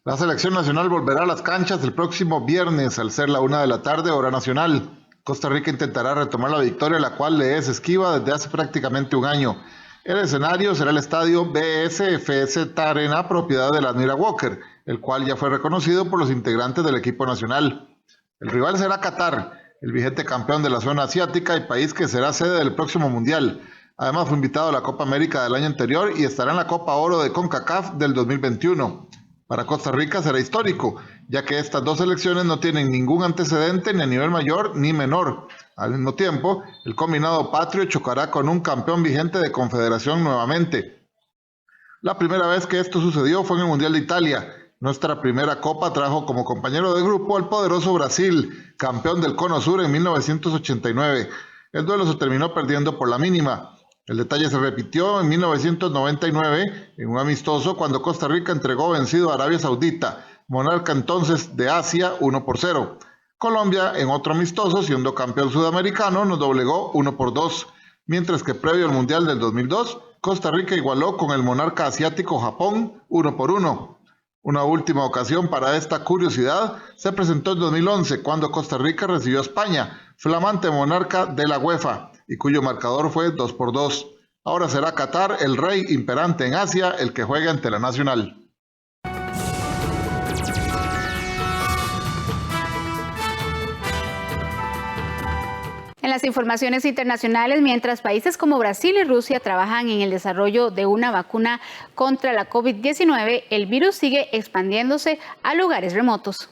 [SPEAKER 7] La selección nacional volverá a las canchas el próximo viernes al ser la 1 p.m, hora nacional. Costa Rica intentará retomar la victoria, la cual le es esquiva desde hace prácticamente un año. El escenario será el estadio BSFS Arena, propiedad de la Admira Walker, el cual ya fue reconocido por los integrantes del equipo nacional. El rival será Qatar, el vigente campeón de la zona asiática y país que será sede del próximo Mundial. Además fue invitado a la Copa América del año anterior y estará en la Copa Oro de CONCACAF del 2021. Para Costa Rica será histórico, ya que estas dos selecciones no tienen ningún antecedente ni a nivel mayor ni menor. Al mismo tiempo, el combinado patrio chocará con un campeón vigente de Confederación nuevamente. La primera vez que esto sucedió fue en el Mundial de Italia. Nuestra primera copa trajo como compañero de grupo al poderoso Brasil, campeón del Cono Sur en 1989. El duelo se terminó perdiendo por la mínima. El detalle se repitió en 1999 en un amistoso cuando Costa Rica entregó vencido a Arabia Saudita, monarca entonces de Asia, 1-0. Colombia, en otro amistoso, siendo campeón sudamericano, nos doblegó 1-2, mientras que previo al Mundial del 2002, Costa Rica igualó con el monarca asiático Japón 1-1. Una última ocasión para esta curiosidad se presentó en 2011, cuando Costa Rica recibió a España, flamante monarca de la UEFA, y cuyo marcador fue 2-2. Ahora será Qatar, el rey imperante en Asia, el que juega ante la nacional.
[SPEAKER 1] En las informaciones internacionales, mientras países como Brasil y Rusia trabajan en el desarrollo de una vacuna contra la COVID-19, el virus sigue expandiéndose a lugares remotos.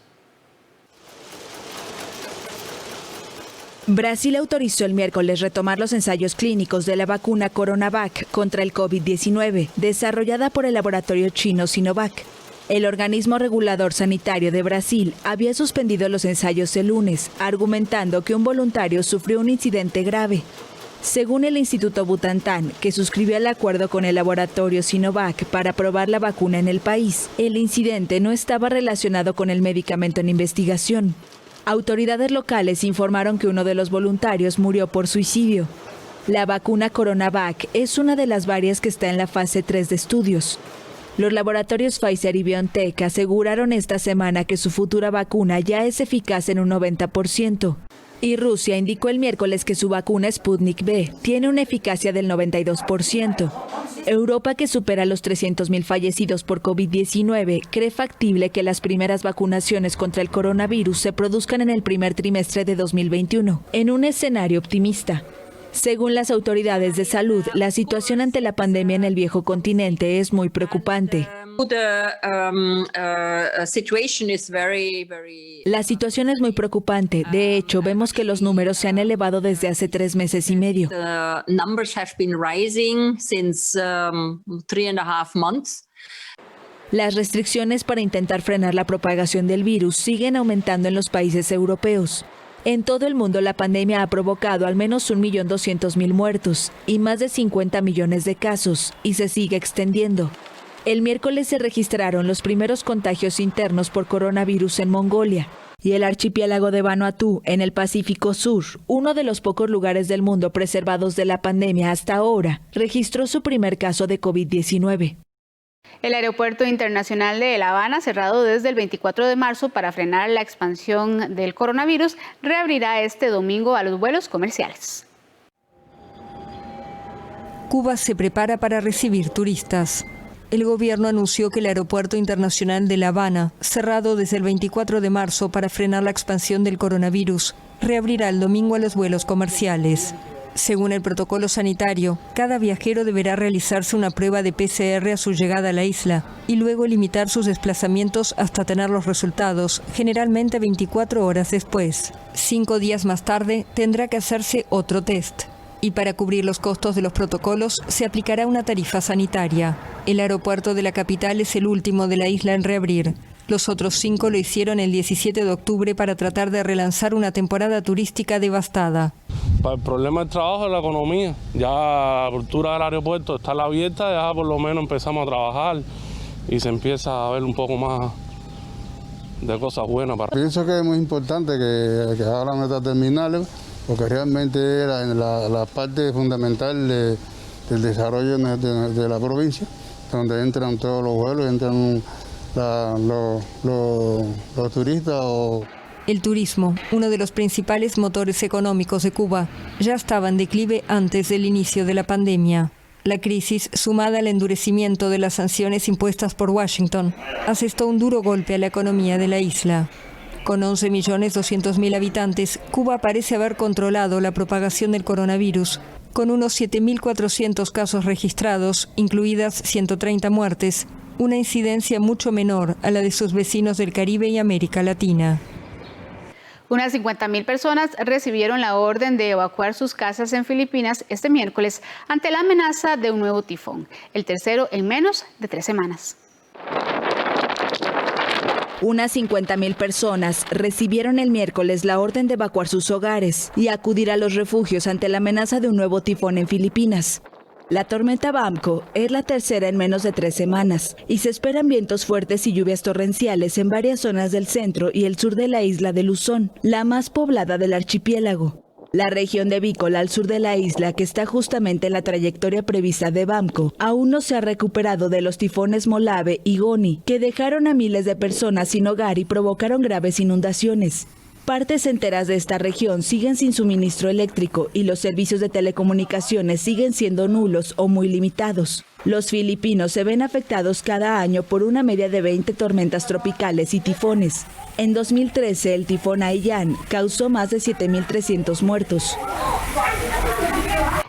[SPEAKER 4] Brasil autorizó el miércoles retomar los ensayos clínicos de la vacuna Coronavac contra el COVID-19, desarrollada por el laboratorio chino Sinovac. El organismo regulador sanitario de Brasil había suspendido los ensayos el lunes, argumentando que un voluntario sufrió un incidente grave. Según el Instituto Butantan, que suscribió el acuerdo con el laboratorio Sinovac para probar la vacuna en el país, el incidente no estaba relacionado con el medicamento en investigación. Autoridades locales informaron que uno de los voluntarios murió por suicidio. La vacuna Coronavac es una de las varias que está en la fase 3 de estudios. Los laboratorios Pfizer y BioNTech aseguraron esta semana que su futura vacuna ya es eficaz en un 90%. Y Rusia indicó el miércoles que su vacuna Sputnik V tiene una eficacia del 92%. Europa, que supera los 300.000 fallecidos por COVID-19, cree factible que las primeras vacunaciones contra el coronavirus se produzcan en el primer trimestre de 2021, en un escenario optimista. Según las autoridades de salud, la situación ante la pandemia en el viejo continente es muy preocupante. La situación es muy preocupante. De hecho, vemos que los números se han elevado desde hace 3 meses y medio. Las restricciones para intentar frenar la propagación del virus siguen aumentando en los países europeos. En todo el mundo, la pandemia ha provocado al menos 1.200.000 muertos y más de 50 millones de casos, y se sigue extendiendo. El miércoles se registraron los primeros contagios internos por coronavirus en Mongolia, y el archipiélago de Vanuatu, en el Pacífico Sur, uno de los pocos lugares del mundo preservados de la pandemia hasta ahora, registró su primer caso de COVID-19.
[SPEAKER 1] El aeropuerto internacional de La Habana, cerrado desde el 24 de marzo para frenar la expansión del coronavirus, reabrirá este domingo a los vuelos comerciales.
[SPEAKER 16] Cuba se prepara para recibir turistas. El gobierno anunció que el aeropuerto internacional de La Habana, cerrado desde el 24 de marzo para frenar la expansión del coronavirus, reabrirá el domingo a los vuelos comerciales. Según el protocolo sanitario, cada viajero deberá realizarse una prueba de PCR a su llegada a la isla y luego limitar sus desplazamientos hasta tener los resultados, generalmente 24 horas después. 5 días más tarde tendrá que hacerse otro test. Y para cubrir los costos de los protocolos se aplicará una tarifa sanitaria. El aeropuerto de la capital es el último de la isla en reabrir. Los otros 5 lo hicieron el 17 de octubre para tratar de relanzar una temporada turística devastada.
[SPEAKER 10] Para el problema del trabajo y la economía. Ya la apertura del aeropuerto está abierta, ya por lo menos empezamos a trabajar y se empieza a ver un poco más de cosas buenas.
[SPEAKER 17] Pienso que es muy importante que abran estas terminales, porque realmente era la parte fundamental del desarrollo de la provincia, donde entran todos los vuelos, entran los turistas.
[SPEAKER 16] El turismo, uno de los principales motores económicos de Cuba, ya estaba en declive antes del inicio de la pandemia. La crisis, sumada al endurecimiento de las sanciones impuestas por Washington, asestó un duro golpe a la economía de la isla. Con 11.200.000 habitantes, Cuba parece haber controlado la propagación del coronavirus, con unos 7.400 casos registrados, incluidas 130 muertes, una incidencia mucho menor a la de sus vecinos del Caribe y América Latina.
[SPEAKER 1] Unas 50.000 personas recibieron la orden de evacuar sus casas en Filipinas este miércoles ante la amenaza de un nuevo tifón, el tercero en menos de 3 semanas.
[SPEAKER 4] Unas 50.000 personas recibieron el miércoles la orden de evacuar sus hogares y acudir a los refugios ante la amenaza de un nuevo tifón en Filipinas. La tormenta Bamco es la tercera en menos de 3 semanas y se esperan vientos fuertes y lluvias torrenciales en varias zonas del centro y el sur de la isla de Luzón, la más poblada del archipiélago. La región de Bicol al sur de la isla, que está justamente en la trayectoria prevista de Bamco, aún no se ha recuperado de los tifones Molave y Goni, que dejaron a miles de personas sin hogar y provocaron graves inundaciones. Partes enteras de esta región siguen sin suministro eléctrico y los servicios de telecomunicaciones siguen siendo nulos o muy limitados. Los filipinos se ven afectados cada año por una media de 20 tormentas tropicales y tifones. En 2013, el tifón Haiyan causó más de 7.300 muertos.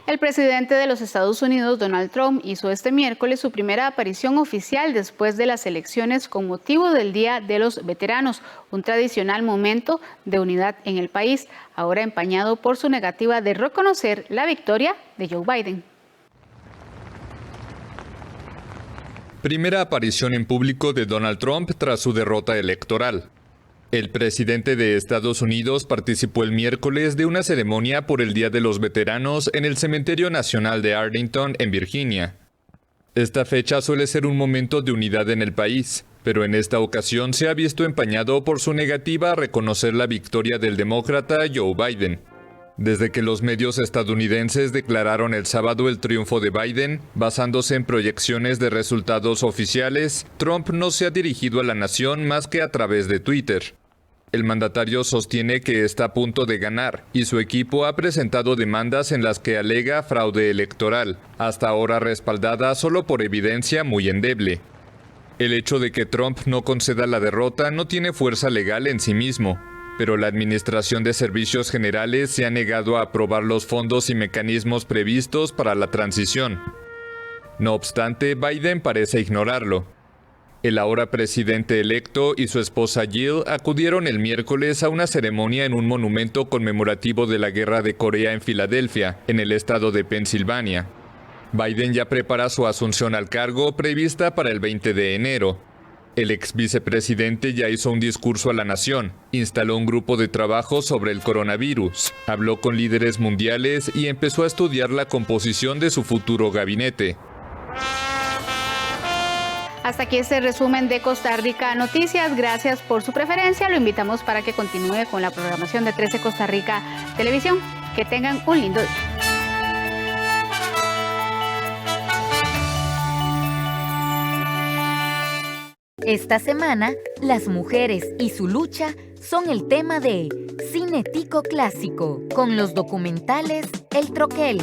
[SPEAKER 1] El presidente de los Estados Unidos, Donald Trump, hizo este miércoles su primera aparición oficial después de las elecciones con motivo del Día de los Veteranos, un tradicional momento de unidad en el país, ahora empañado por su negativa de reconocer la victoria de Joe Biden.
[SPEAKER 18] Primera aparición en público de Donald Trump tras su derrota electoral. El presidente de Estados Unidos participó el miércoles de una ceremonia por el Día de los Veteranos en el Cementerio Nacional de Arlington, en Virginia. Esta fecha suele ser un momento de unidad en el país, pero en esta ocasión se ha visto empañado por su negativa a reconocer la victoria del demócrata Joe Biden. Desde que los medios estadounidenses declararon el sábado el triunfo de Biden, basándose en proyecciones de resultados oficiales, Trump no se ha dirigido a la nación más que a través de Twitter. El mandatario sostiene que está a punto de ganar y su equipo ha presentado demandas en las que alega fraude electoral, hasta ahora respaldada solo por evidencia muy endeble. El hecho de que Trump no conceda la derrota no tiene fuerza legal en sí mismo, pero la Administración de Servicios Generales se ha negado a aprobar los fondos y mecanismos previstos para la transición. No obstante, Biden parece ignorarlo. El ahora presidente electo y su esposa Jill acudieron el miércoles a una ceremonia en un monumento conmemorativo de la Guerra de Corea en Filadelfia, en el estado de Pensilvania. Biden ya prepara su asunción al cargo prevista para el 20 de enero. El ex vicepresidente ya hizo un discurso a la nación, instaló un grupo de trabajo sobre el coronavirus, habló con líderes mundiales y empezó a estudiar la composición de su futuro gabinete.
[SPEAKER 1] Hasta aquí este resumen de Costa Rica Noticias. Gracias por su preferencia. Lo invitamos para que continúe con la programación de 13 Costa Rica Televisión. Que tengan un lindo día.
[SPEAKER 13] Esta semana, las mujeres y su lucha son el tema de Cine Tico Clásico, con los documentales El Troquel,